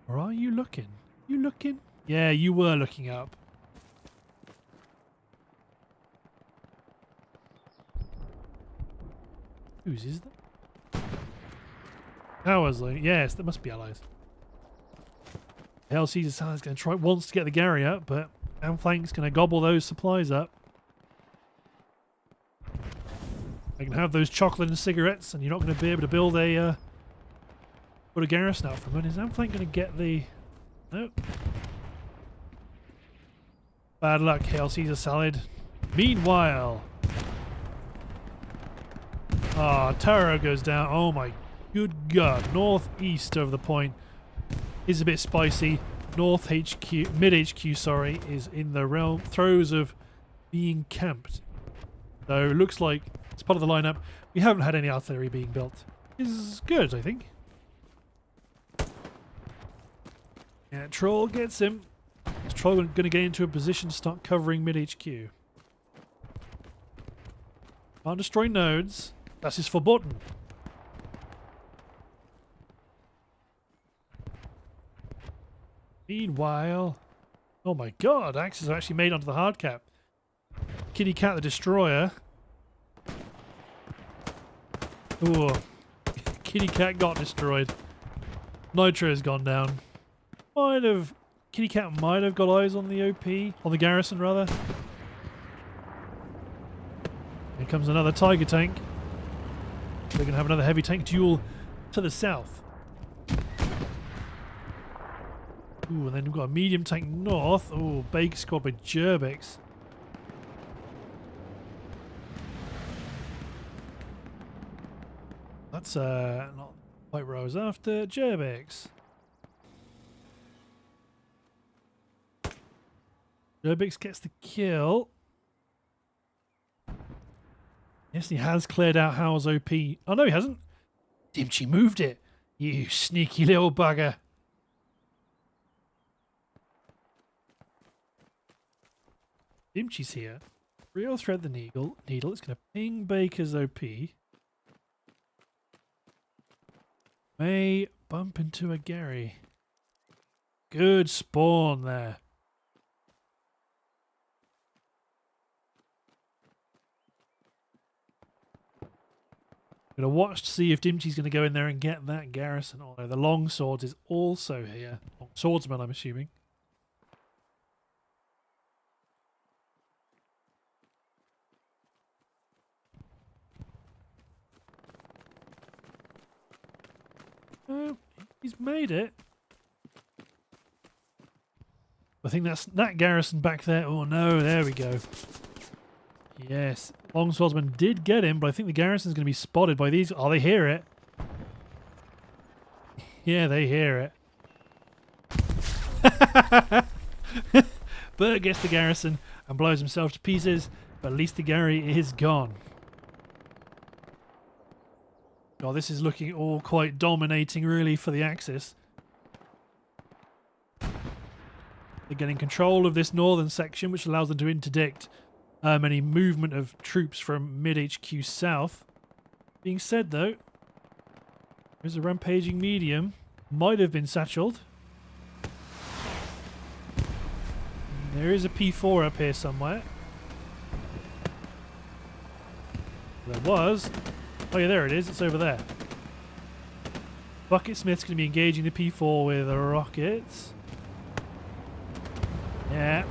Or are you looking? You looking? Yeah, you were looking up. Whose is that? Ours, yes, that must be allies. Hell, Caesar Salad's going to try, wants to get the Gary up, but Anflank's going to gobble those supplies up. I can have those chocolate and cigarettes, and you're not going to be able to build a put a garrison out from it. Is Anflank going to get the? Nope. Bad luck, Hail Caesar Salad. Meanwhile, Taro goes down. Oh my good god! Northeast of the point is a bit spicy. North HQ, mid HQ, sorry, is in the throes of being camped. So it looks like it's part of the lineup. We haven't had any artillery being built. Is good, I think. Yeah, Troll gets him. Is Troll going to get into a position to start covering mid HQ? Can't destroy nodes. That is forbidden. Meanwhile, oh my god, Axis have actually made onto the hard cap. Kitty Cat the Destroyer. Ooh, Kitty Cat got destroyed. Nitro has gone down. Kitty Cat might have got eyes on the OP, on the garrison rather. Here comes another Tiger tank. They're going to have another heavy tank duel to the south. Ooh, and then we've got a medium tank north. Ooh, Baker squad by Gerbix. That's not quite where I was after. Gerbix. Gerbix gets the kill. Yes, he has cleared out Howell's OP. Oh no, he hasn't. Dimchi moved it. You sneaky little bugger. Dimchi's here. Real thread the needle. It's going to ping Baker's OP. May bump into a Gary. Good spawn there. Going to watch to see if Dimchi's going to go in there and get that garrison. Although the longsword is also here. Swordsman, I'm assuming. Oh, he's made it. I think that's that garrison back there. Oh no, there we go. Yes, Longswordsman did get him, but I think the garrison's going to be spotted by these. Oh, they hear it. Yeah, they hear it. Bert gets the garrison and blows himself to pieces, but at least the Gary is gone. Oh, this is looking all quite dominating, really, for the Axis. They're getting control of this northern section, which allows them to interdict any movement of troops from mid-HQ south. Being said, though, there's a rampaging medium. Might have been satcheled. There is a P4 up here somewhere. There was. Oh yeah, there it is. It's over there. Bucket Smith's going to be engaging the P4 with rockets. Yeah.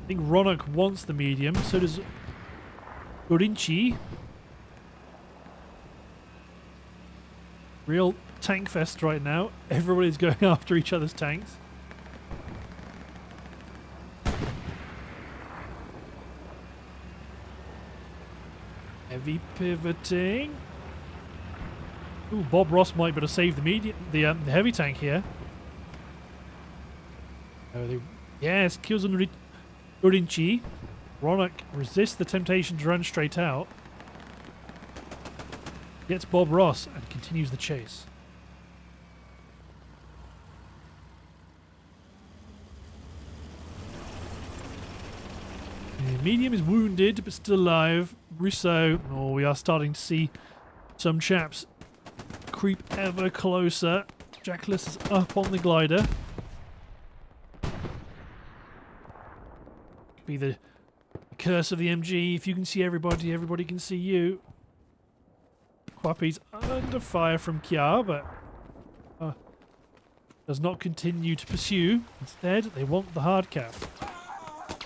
I think Ronak wants the medium, so does Gorinchi. Real tank fest right now. Everybody's going after each other's tanks. Heavy pivoting. Ooh, Bob Ross might be able to save the heavy tank here. Oh, yes, kills on Urinchi. Ronak resists the temptation to run straight out. Gets Bob Ross and continues the chase. The medium is wounded but still alive. Ruisseau. Oh, we are starting to see some chaps creep ever closer. Jackless is up on the glider. Could be the curse of the MG. If you can see everybody, everybody can see you. Quappy's under fire from Kya, but does not continue to pursue. Instead, they want the hard cap.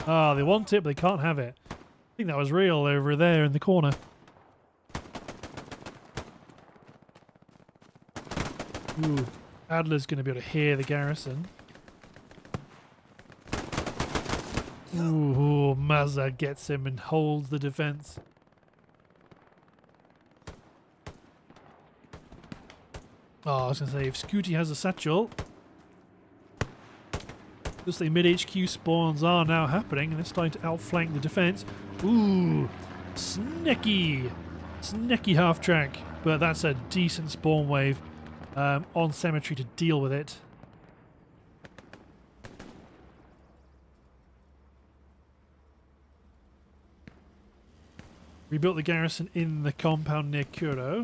Ah, they want it, but they can't have it. I think that was real over there in the corner. Ooh, Adler's going to be able to hear the garrison. Ooh, Mazda gets him and holds the defense. Oh, I was going to say, if Scooty has a satchel... Looks like mid-HQ spawns are now happening, and they're starting to outflank the defense. Ooh, sneaky half-track, but that's a decent spawn wave on Cemetary to deal with it. Rebuilt the garrison in the compound near Kuro.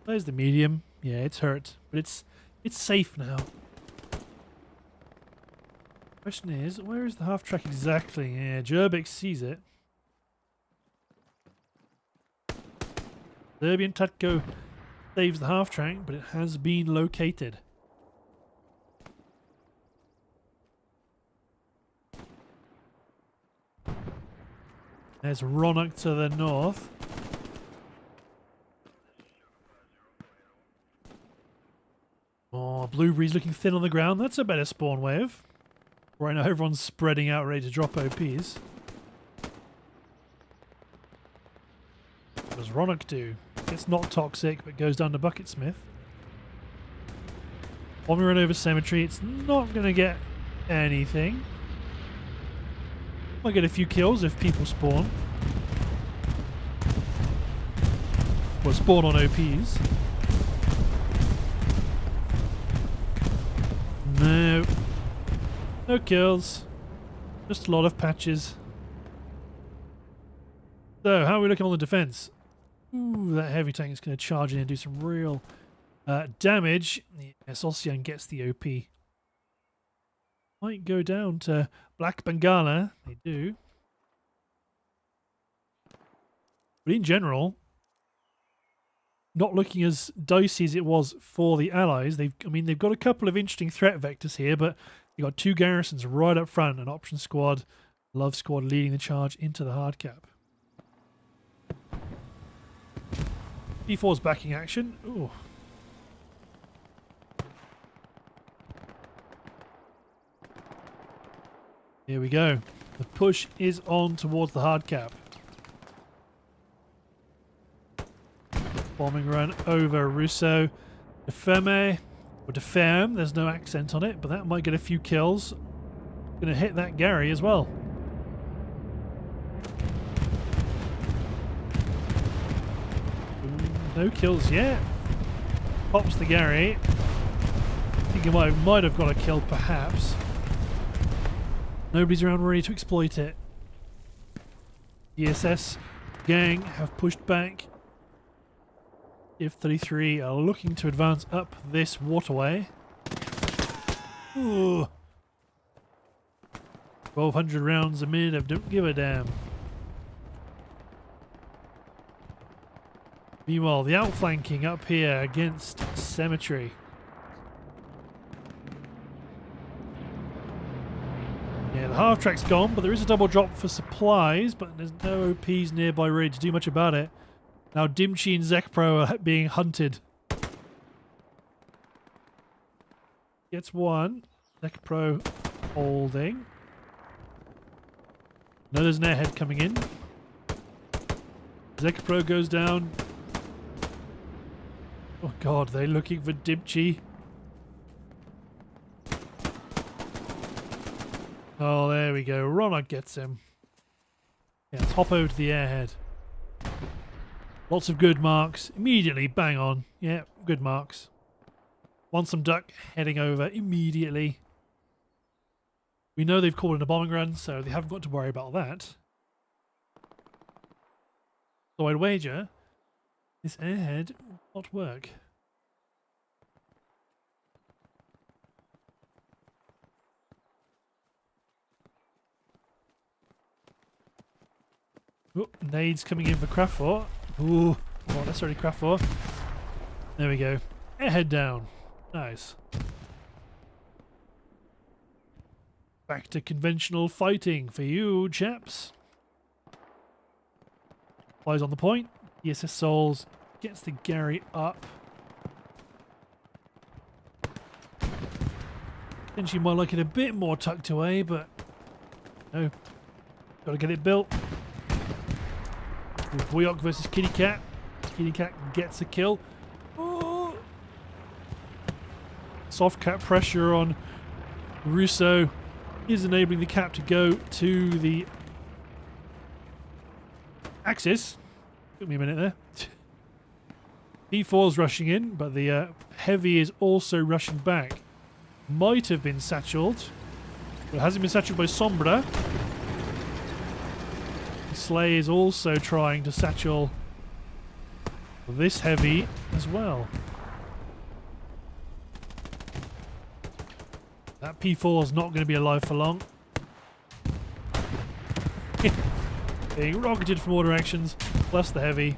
There's the medium. Yeah, it's hurt, but it's safe now. Question is, where is the half-track exactly? Yeah, Jerbik sees it. Serbian Tutko saves the half-track, but it has been located. There's Ronak to the north. Oh, Blueberry's looking thin on the ground. That's a better spawn wave. Right now everyone's spreading out ready to drop OPs. What does Ronak do? It's not toxic, but goes down to Bucketsmith. When we run over Cemetary, it's not going to get anything. Might get a few kills if people spawn. Or spawn on OPs. No. No kills. Just a lot of patches. So, how are we looking on the defense? Ooh, that heavy tank is going to charge in and do some real damage. Yes, Ossian gets the OP. Might go down to Black Bengala. They do. But in general, not looking as dicey as it was for the Allies. They've got a couple of interesting threat vectors here, but you've got two garrisons right up front, an option squad, love squad leading the charge into the hard cap. B4's backing action. Ooh. Here we go. The push is on towards the hard cap. Bombing run over Ruisseau. De Ferme, or De Ferme, there's no accent on it, but that might get a few kills. Gonna hit that Gary as well. No kills yet. Pops the Gary. I think he might have got a kill, perhaps. Nobody's around ready to exploit it. The SS gang have pushed back. F-33 are looking to advance up this waterway. Ooh. 1,200 rounds a minute of don't give a damn. Meanwhile, the outflanking up here against Cemetary. Yeah, the half-track's gone, but there is a double drop for supplies, but there's no OPs nearby ready to do much about it. Now Dimchi and Zekpro are being hunted. Gets one. Zekpro holding. No, there's an airhead coming in. Zekpro goes down. Oh god, they're looking for Dimchi. Oh, there we go. Ronald gets him. Yeah, let's hop over to the airhead. Lots of good marks. Immediately, bang on. Yeah, good marks. Want some duck heading over immediately. We know they've called in a bombing run, so they haven't got to worry about that. So I'd wager this airhead will not work. Oh, nades coming in for Craftfort. Ooh, not necessarily Craftfort. There we go. Airhead down. Nice. Back to conventional fighting for you, chaps. Flies on the point. ESS Souls gets the Gary up. Then she might like it a bit more tucked away, but no. Gotta get it built. Boyok versus Kitty Cat. Kitty Cat gets a kill. Oh. Soft cap pressure on Ruisseau is enabling the cap to go to the axis. Took me a minute there. P4's rushing in, but the heavy is also rushing back. Might have been satcheled. But it hasn't been satcheled by Sombra. Slay is also trying to satchel this heavy as well. That P4 is not going to be alive for long. Being rocketed from all directions, plus the heavy.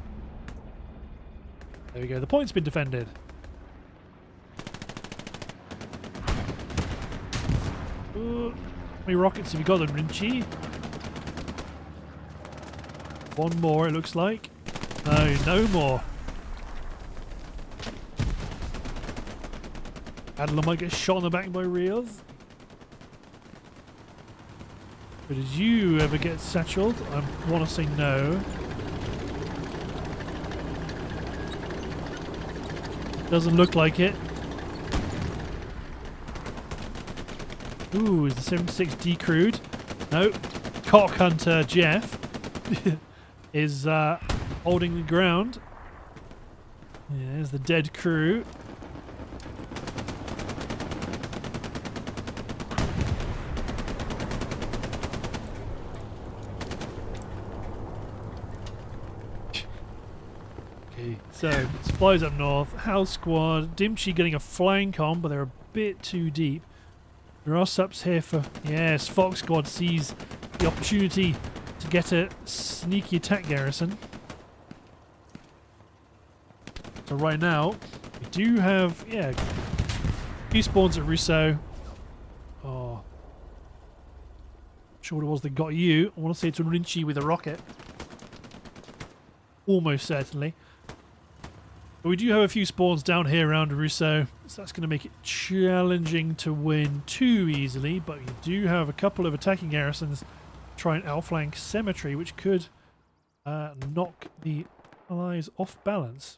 There we go, the point's been defended. Ooh, how many rockets have you got then, Rinchi? One more, it looks like. No, no more. Adler might get shot in the back by Reels. But did you ever get satcheled? I want to say no. Doesn't look like it. Ooh, is the 76 decrewed? No. Cock Hunter Jeff is holding the ground. Yeah, there's the dead crew. Okay, so supplies up north. House Squad. Dimchi getting a flank on, but they're a bit too deep. There are subs here for... Yes, Fox Squad sees the opportunity to get a sneaky attack garrison. So right now, we do have, yeah, a few spawns at Ruisseau. Oh. Not sure what it was that got you. I want to say it's a Rinchi with a rocket. Almost certainly. But we do have a few spawns down here around Ruisseau, so that's going to make it challenging to win too easily, but you do have a couple of attacking garrisons try and outflank Cemetary, which could knock the allies off balance.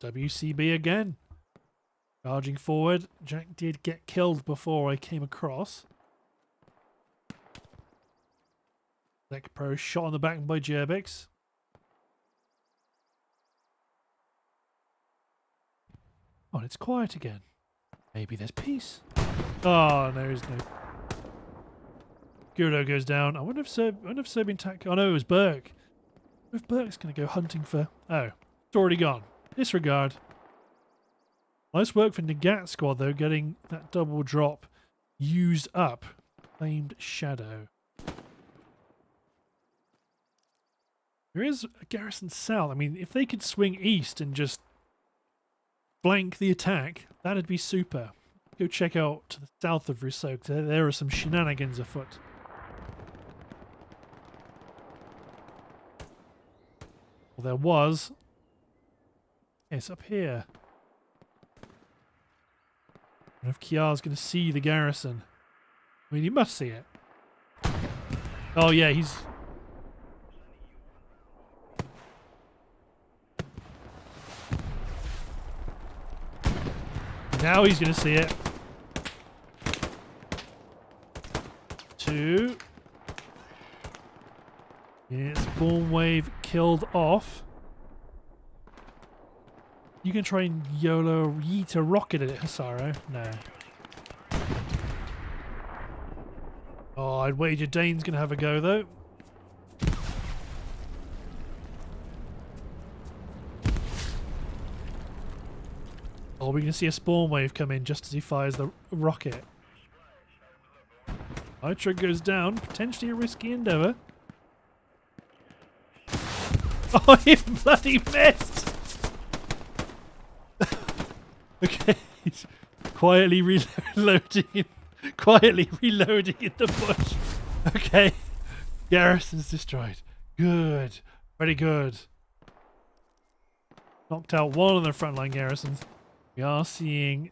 WCB again. Charging forward. Jack did get killed before I came across. Zek Pro shot on the back by Gerbix. Oh, and it's quiet again. Maybe there's peace. Oh, there is no. Guro goes down. I wonder if Sir been tack. Oh no, it was Burke. I wonder if Burke's going to go hunting for. Oh, it's already gone. Disregard. Nice work for Nagat Squad though, getting that double drop used up. Claimed Shadow. There is a garrison south. I mean, if they could swing east and just flank the attack, that'd be super. Go check out to the south of Ruisseau, because there are some shenanigans afoot. Well, there was. It's up here. I don't know if Kiar's going to see the garrison. I mean, he must see it. Oh, yeah, he's... Now he's going to see it. 2. Yeah, spawn wave killed off. You can try and YOLO yeet a rocket at it, Hasaro. No. Oh, I'd wager Dane's going to have a go, though. Oh, we're going to see a spawn wave come in just as he fires the rocket. Nitro goes down. Potentially a risky endeavour. Oh, he bloody missed! Okay, he's quietly reloading. Quietly reloading in the bush. Okay, garrison's destroyed. Good, very good. Knocked out one of the frontline garrisons. We are seeing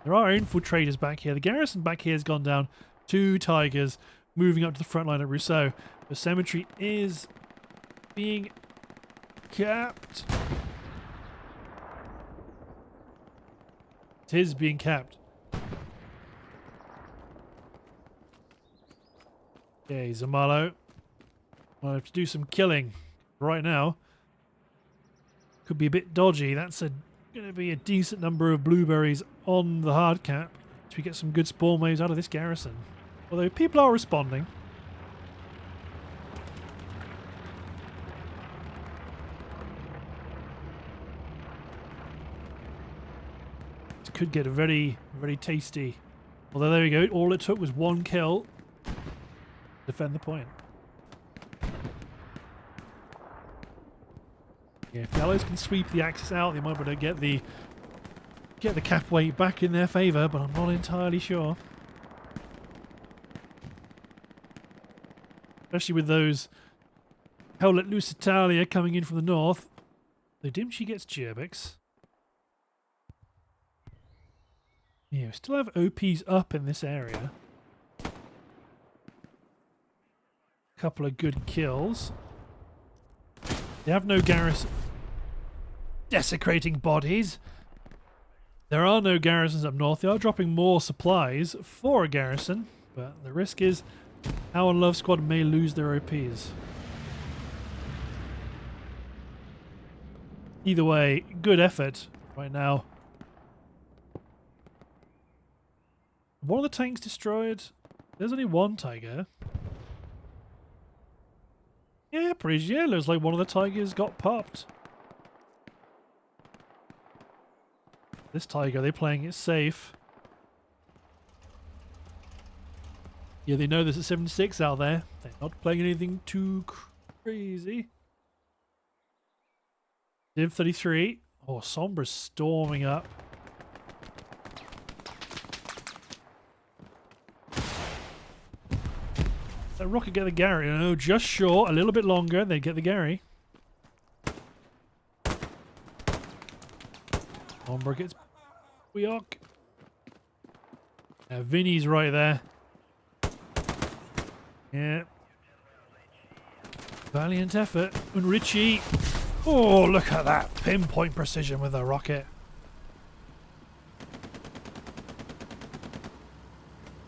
there are infiltrators back here. The garrison back here has gone down. 2 tigers moving up to the front line at Ruisseau. The cemetery is being capped. It is being capped. Okay, Zamalo. I'll have to do some killing right now. Could be a bit dodgy. That's going to be a decent number of blueberries on the hard cap. So we get some good spawn waves out of this garrison. Although people are responding. This could get very, very tasty. Although there we go. All it took was 1 kill. Defend the point. Yeah, if the Allies can sweep the Axis out, they might be able to get the cap weight back in their favour, but I'm not entirely sure. Especially with those Hell Let Loose Italia coming in from the north. The Dimchi gets Gerbix. Yeah, we still have OPs up in this area. Couple of good kills. They have no garrison. Desecrating bodies. There are no garrisons up north. They are dropping more supplies for a garrison, but the risk is our Love Squad may lose their OPs. Either way, good effort right now. One of the tanks destroyed. There's only 1 tiger. Yeah, pretty yellow. Looks like one of the tigers got popped. This tiger, they're playing it safe. Yeah, they know there's a 76 out there. They're not playing anything too crazy. Div 33. Oh, Sombra's storming up. That rocket get the Gary? No, just short. A little bit longer. They get the Gary. Sombra gets Weok. Now Vinny's right there. Yeah. Valiant effort. And Richie. Oh, look at that. Pinpoint precision with the rocket.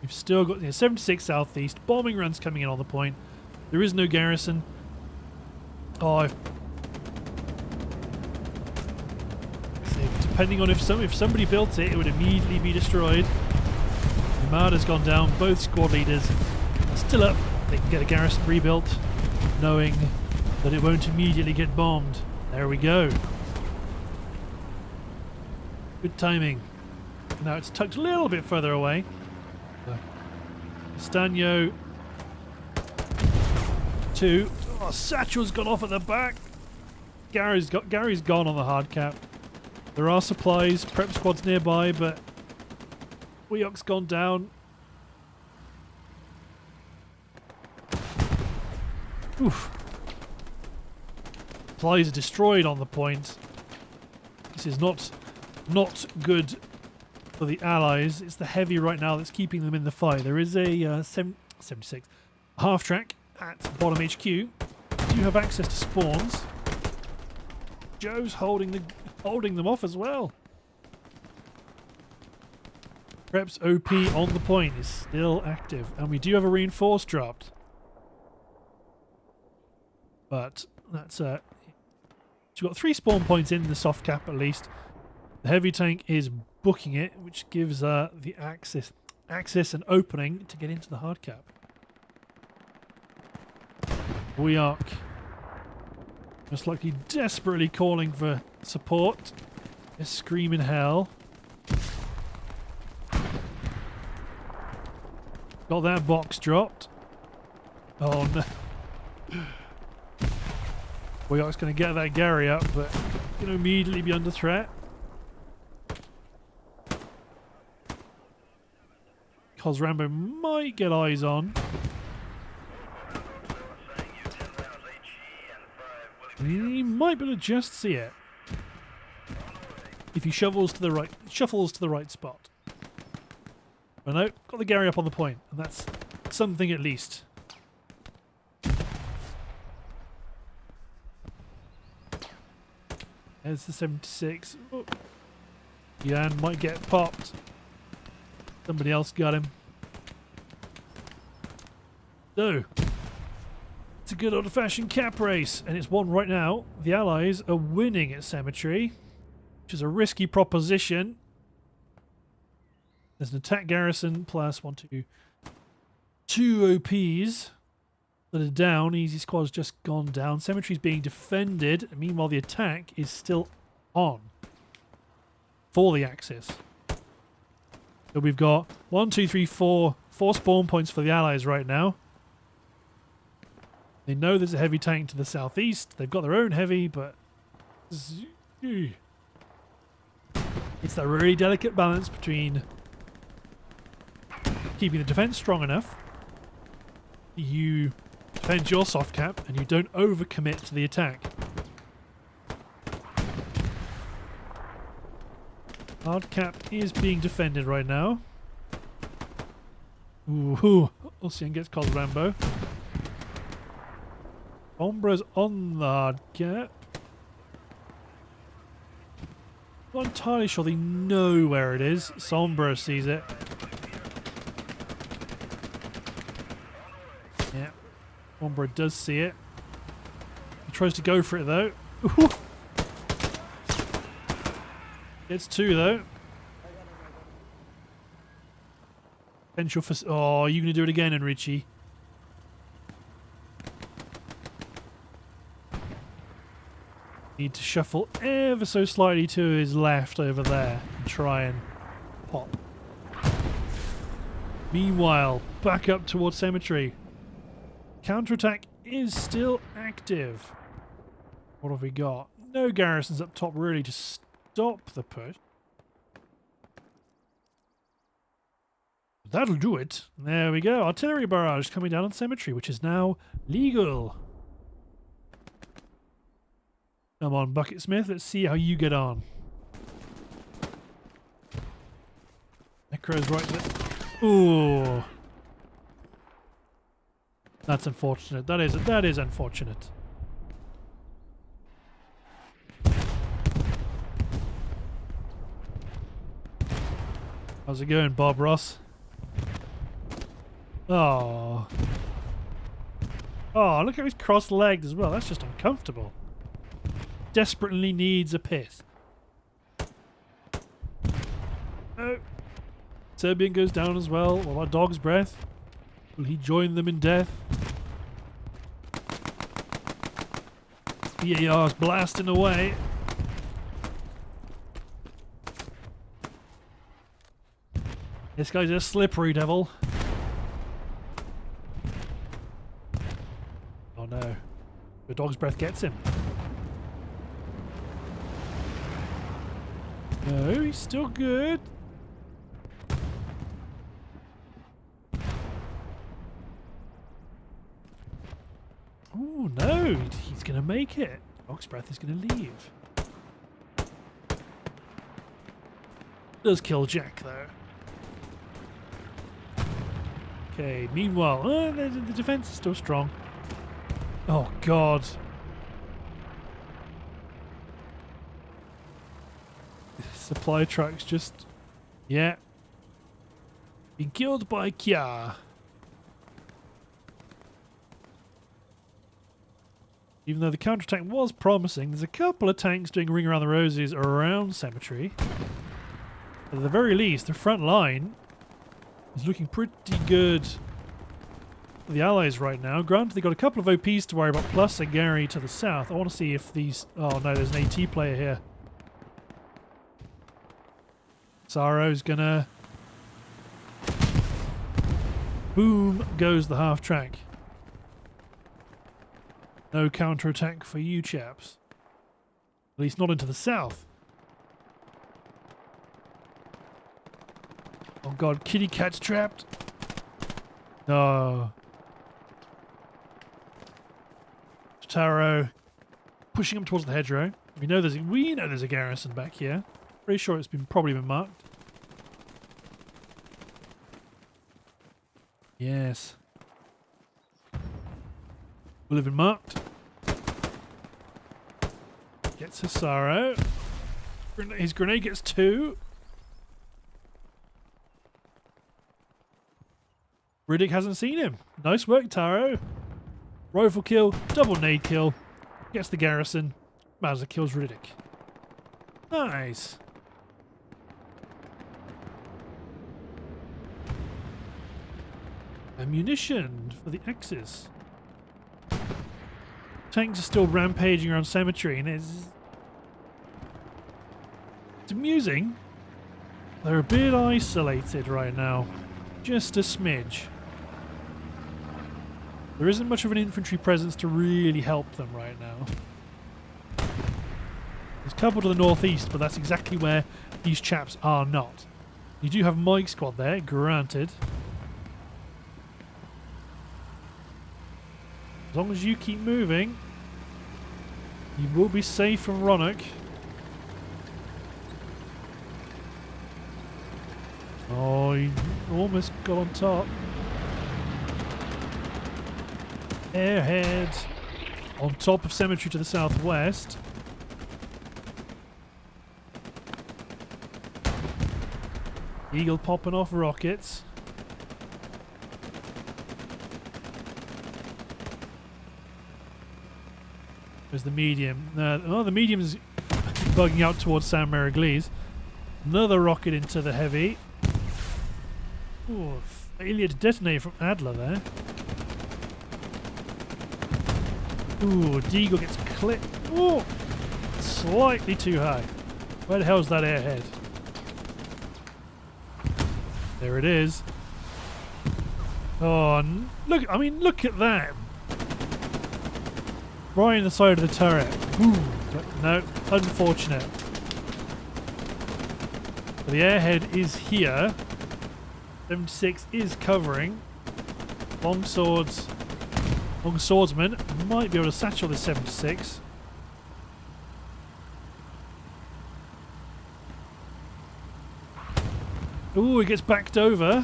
We've still got 76 southeast. Bombing runs coming in on the point. There is no garrison. Oh, depending on if somebody built it, it would immediately be destroyed. Yamada's gone down. Both squad leaders still up. They can get a garrison rebuilt, knowing that it won't immediately get bombed. There we go. Good timing. Now it's tucked a little bit further away. Stanyo 2. Oh, Satchel's gone off at the back. Gary's gone on the hard cap. There are supplies, prep squads nearby, but Weok's gone down. Oof. supplies are destroyed on the point. This is not good for the Allies. It's the heavy right now that's keeping them in the fight. There is a 76 half track at bottom HQ. You have access to spawns. Joe's holding them off as well. Prep's OP on the point is still active, and we do have a reinforce dropped. But that's so we've got 3 spawn points in the soft cap at least. The heavy tank is booking it, which gives the access and opening to get into the hard cap. We are most likely desperately calling for support. A screaming hell. Got that box dropped. Oh no. Boyark's going to get that Gary up, but going to immediately be under threat. Cos Rambo might get eyes on. He might be able to just see it if he shuffles to the right spot. But no, got the Gary up on the point, and that's something at least. There's the 76. Oh. Jan might get popped. Somebody else got him. So, it's a good old-fashioned cap race, and it's one right now. The Allies are winning at Cemetary, which is a risky proposition. There's an attack garrison plus 2 OPs that are down. Easy Squad's just gone down. Cemetary's being defended. Meanwhile, the attack is still on for the Axis. So we've got 4 spawn points for the Allies right now. They know there's a heavy tank to the southeast. They've got their own heavy, but it's that really delicate balance between keeping the defense strong enough, you defend your soft cap, and you don't overcommit to the attack. Hard cap is being defended right now. Ooh, Ulcian gets called Rambo. Ombra's on the hard cap. Not entirely sure they know where it is. Sombra sees it. Yeah, Ombra does see it. He tries to go for it though. Ooh. Gets 2 though. Potential for... Oh, are you going to do it again, Enrici? Need to shuffle ever so slightly to his left over there and try and pop. Meanwhile, back up towards Cemetary. Counterattack is still active. What have we got? No garrisons up top really to stop the push. That'll do it. There we go. Artillery barrage coming down on Cemetary, which is now legal. Come on, Bucketsmith. Let's see how you get on. Necro's right there. Ooh. That's unfortunate. That is unfortunate. How's it going, Bob Ross? Oh. Oh, look how he's cross-legged as well. That's just uncomfortable. Desperately needs a piss. Oh. Serbian goes down as well. What about Dog's Breath? Will he join them in death? EAR's blasting away. This guy's a slippery devil. Oh no. The Dog's Breath gets him. No, he's still good. Oh no, he's going to make it. Rock's Breath is going to leave. Does kill Jack, though. Okay, meanwhile, the defense is still strong. Oh, God. Supply trucks just... Yeah. Been killed by Kya. Even though the counterattack was promising, there's a couple of tanks doing ring around the roses around Cemetary. But at the very least, the front line is looking pretty good for the Allies right now. Granted, they've got a couple of OPs to worry about, plus a Gary to the south. I want to see if these... Oh no, there's an AT player here. Saro's gonna... Boom goes the half track. No counterattack for you chaps. At least not into the south. Oh god, kitty cat's trapped. No. Taro pushing him towards the hedgerow. We know there's a garrison back here. Pretty sure it's probably been marked. Yes. Will have been marked. Gets Hisaro. His grenade gets 2. Riddick hasn't seen him. Nice work, Taro. Rifle kill, double nade kill. Gets the garrison. Mazda kills Riddick. Nice. Ammunition for the Axis. Tanks are still rampaging around Cemetary, and it's amusing. They're a bit isolated right now. Just a smidge. There isn't much of an infantry presence to really help them right now. There's a couple to the northeast, but that's exactly where these chaps are not. You do have Mike squad there, granted. As long as you keep moving, you will be safe from Roanoke. Oh, he almost got on top. Airhead on top of Cemetary to the southwest. Eagle popping off rockets. There's the medium. The medium's bugging out towards Sainte-Mere-Eglise. Another rocket into the heavy. Ooh, failure to detonate from Adler there. Ooh, Deagle gets clipped. Ooh, slightly too high. Where the hell's that airhead? There it is. Oh, look! I mean, look at that. Right in the side of the turret. Ooh, no, unfortunate. But the airhead is here. 76 is covering. Long swordsman might be able to satchel this 76. Ooh, it gets backed over.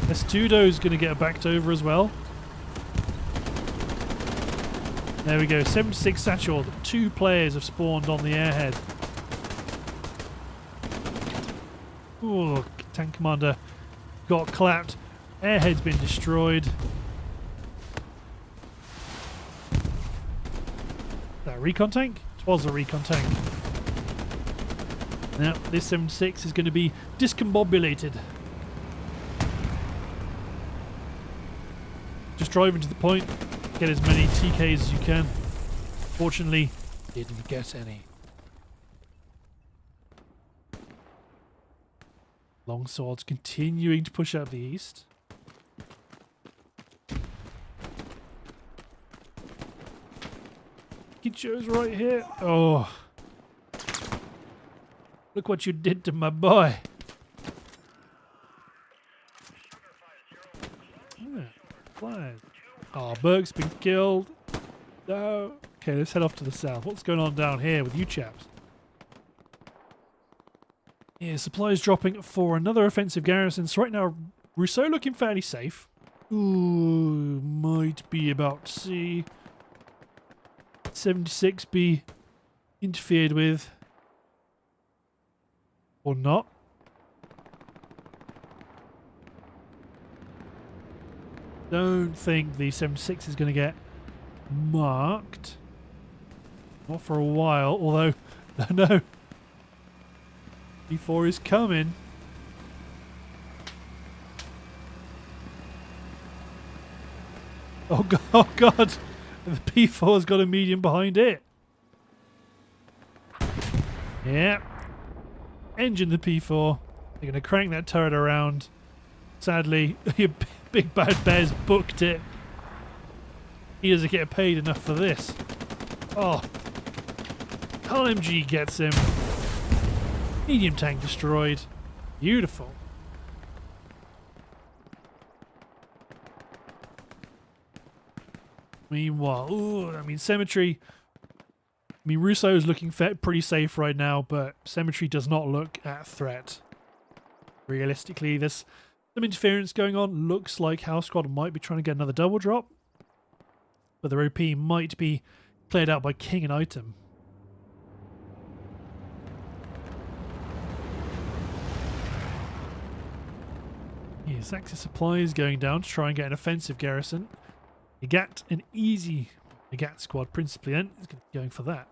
Estudo's going to get backed over as well. There we go, 76 satchel. 2 players have spawned on the airhead. Ooh, tank commander got clapped. Airhead's been destroyed. That recon tank? It was a recon tank. Now, this 76 is going to be discombobulated. Just driving to the point. Get as many TKs as you can. Fortunately, didn't get any. Longswords continuing to push out the east. Kicho's right here. Oh. Look what you did to my boy. Yeah, flies. Oh, Burke's been killed. No. Okay, let's head off to the south. What's going on down here with you chaps? Yeah, supplies dropping for another offensive garrison. So right now, Ruisseau looking fairly safe. Ooh, might be about to see 76 be interfered with. Or not. Don't think the 76 is going to get marked. Not for a while, although, no. P4 is coming. Oh god, oh god. The P4's got a medium behind it. Yeah. Engine the P4. They're going to crank that turret around. Sadly, Big Bad Bear's booked it. He doesn't get paid enough for this. Oh. LMG gets him. Medium tank destroyed. Beautiful. Meanwhile, ooh, I mean, Cemetary. I mean, Ruisseau is looking pretty safe right now, but Cemetary does not look at threat. Realistically, there's some interference going on. Looks like House Squad might be trying to get another double drop, but their OP might be cleared out by King and Item. Yes, Axis supplies going down to try and get an offensive garrison. Negat, an easy Negat squad principally then, is going for that.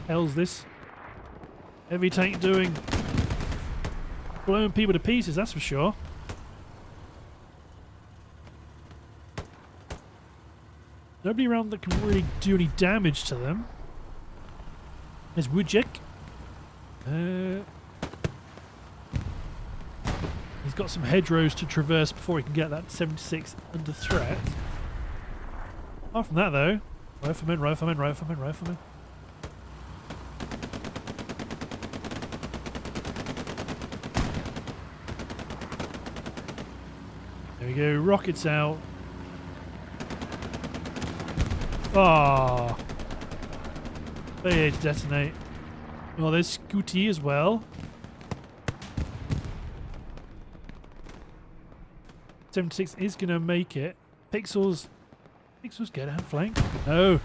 Hell's this heavy tank doing? Blowing people to pieces, that's for sure. Nobody around that can really do any damage to them. There's Wujek. He's got some hedgerows to traverse before he can get that 76 under threat. Apart from that though, riflemen, riflemen, riflemen, riflemen. There we go, rockets out. Ah, they had to detonate. Oh, there's Scooty as well. 76 is going to make it. Pixels get out flank. No.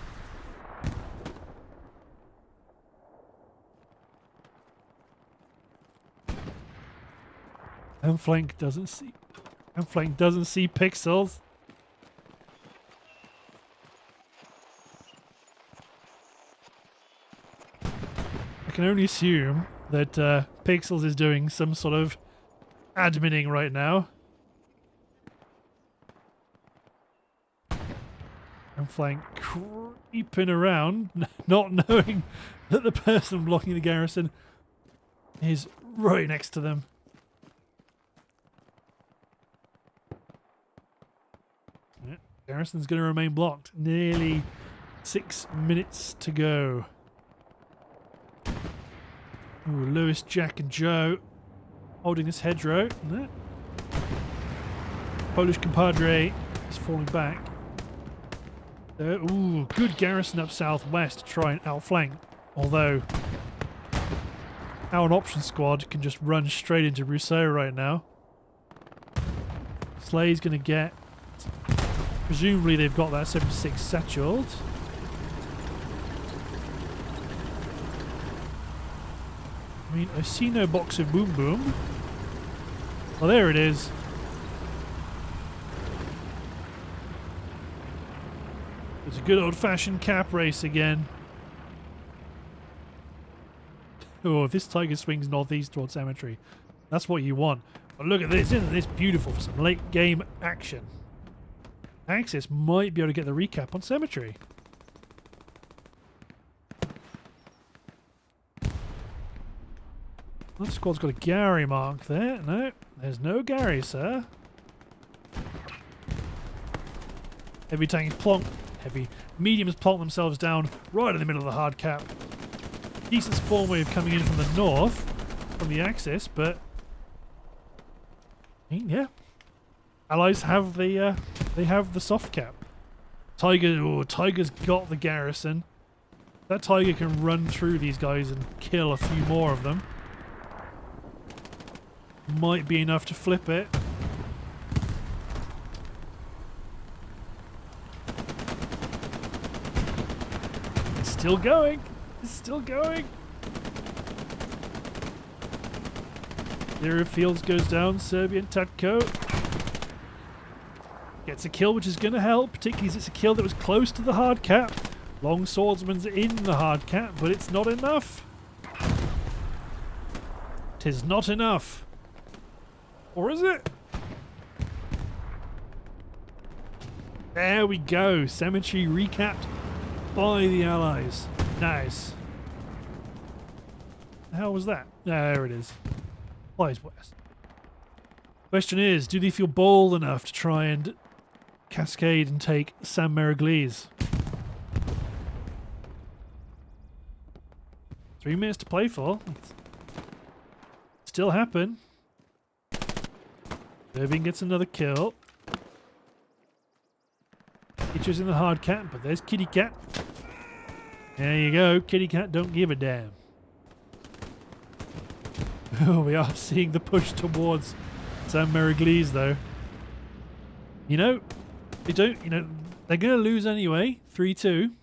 And flank doesn't see. And flank doesn't see Pixels. I can only assume that Pixels is doing some sort of adminning right now. And flank creeping around, not knowing that the person blocking the garrison is right next to them. Yeah, garrison's going to remain blocked. Nearly 6 minutes to go. Ooh, Lewis, Jack and Joe holding this hedgerow. No. Polish compadre is falling back. Ooh, good garrison up southwest to try and outflank. Although, our option squad can just run straight into Ruisseau right now. Slay's going to get... Presumably they've got that 76 satcheled. I mean, I see no box of boom boom. Well, there it is. It's a good old-fashioned cap race again. Oh, if this tiger swings northeast towards Cemetary, that's what you want. But look at this, isn't this beautiful for some late game action? Axis might be able to get the recap on Cemetary. That squad's got a Gary mark there. No, there's no Gary, sir. Heavy tank plonk. Heavy mediums plonk themselves down right in the middle of the hard cap. Decent spawn wave coming in from the north, from the Axis, but yeah, allies have the they have the soft cap. Tiger's got the garrison. That Tiger can run through these guys and kill a few more of them. Might be enough to flip it. It's still going. It's still going. Zero Fields goes down. Serbian Tatko gets a kill, which is going to help, particularly as it's a kill that was close to the hard cap. Long Swordsman's in the hard cap, but it's not enough. 'Tis not enough. Or is it? There we go. Cemetery recapped by the Allies. Nice. The hell was that? There it is. Flies west. Question is, do they feel bold enough to try and cascade and take Sainte-Mere-Eglise? 3 minutes to play for. Still happen. Serbian gets another kill. Features in the hard cap, but there's Kitty Cat. There you go. Kitty Cat don't give a damn. Oh, we are seeing the push towards Sainte-Mere-Eglise, though. You know, they don't. You know, they're going to lose anyway. 3-2.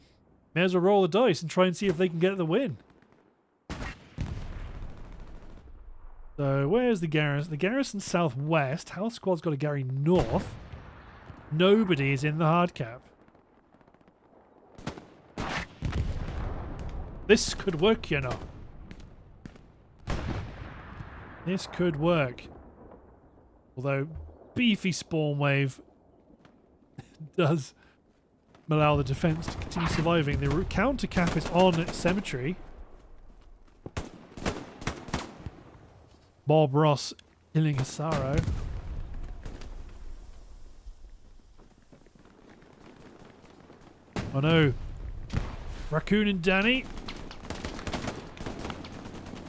May as well roll the dice and try and see if they can get the win. So, where's the garrison? The garrison southwest. House Squad's got a Gary north. Nobody is in the hard cap. This could work, you know. This could work. Although, beefy spawn wave does allow the defense to continue surviving. The counter cap is on Cemetary. Bob Ross killing Asaro. Oh no. Raccoon and Danny.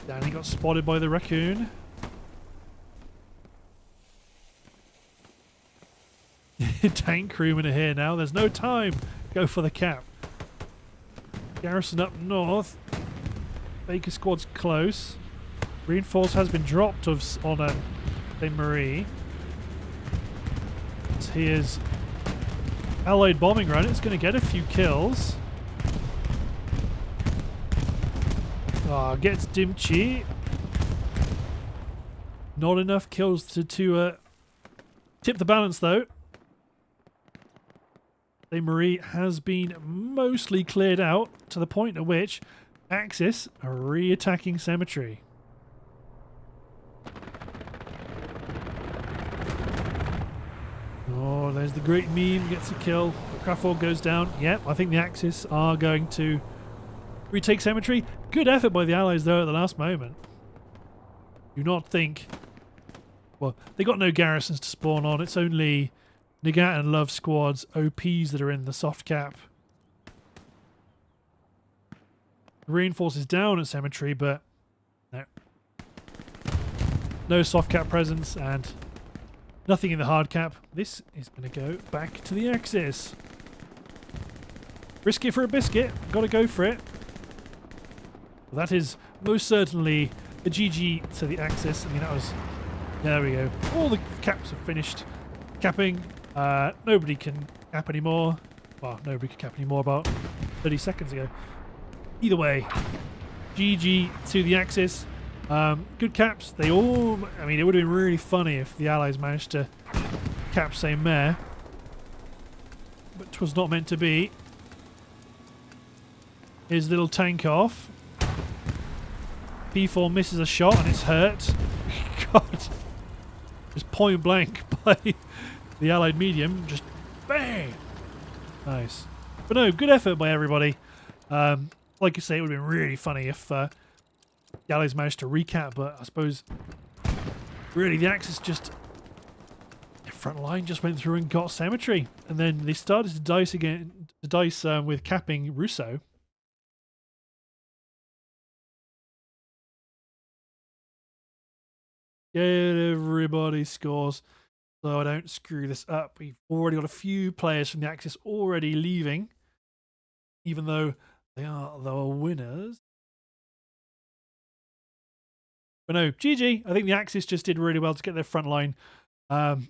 Danny got spotted by the raccoon. Tank crewmen are here now. There's no time. Go for the cap. Garrison up north. Baker Squad's close. Reinforce has been dropped on Sainte-Marie. Here's Allied bombing run. It's going to get a few kills. Gets Dimchi. Not enough kills to tip the balance, though. Sainte-Marie has been mostly cleared out to the point at which Axis are re-attacking Cemetery. Oh, there's the great meme, gets a kill. Crawford goes down. Yep, I think the Axis are going to retake Cemetery. Good effort by the Allies, though, at the last moment. Do not think... Well, they got no garrisons to spawn on. It's only Nagat and Love Squads, OPs, that are in the soft cap. The reinforce is down at Cemetery, but no. No soft cap presence and nothing in the hard cap. This is going to go back to the Axis. Risk it for a biscuit. Got to go for it. Well, that is most certainly a GG to the Axis. I mean, that was... There we go. All the caps are finished capping. Nobody can cap anymore. Well, nobody could cap anymore about 30 seconds ago. Either way, GG to the Axis. Good caps. They all... I mean, it would have been really funny if the Allies managed to cap Sainte-Mere. But 'twas not meant to be. His little tank off. P4 misses a shot and it's hurt. God. Just point blank by the Allied medium. Just bang! Nice. But no, good effort by everybody. Like you say, it would have been really funny if the Allies managed to recap, but I suppose really the Axis just... Their front line just went through and got Cemetery. And then they started to dice again, with capping Ruisseau. Get everybody scores. so I don't screw this up. We've already got a few players from the Axis already leaving, even though they are the winners. But no, GG. I think the Axis just did really well to get their front line up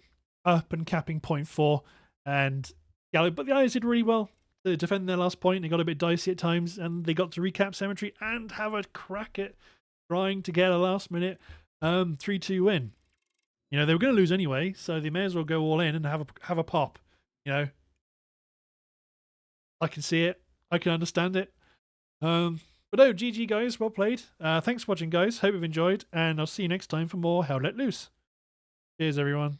and capping point 4. And yeah, but the Allies did really well to defend their last point. They got a bit dicey at times, and they got to recap Cemetary and have a crack at trying to get a last minute 3-2 win. You know, they were going to lose anyway, so they may as well go all in and have a pop. You know, I can see it. I can understand it. But no, GG guys, well played. Thanks for watching guys, hope you've enjoyed, and I'll see you next time for more Hell Let Loose. Cheers everyone.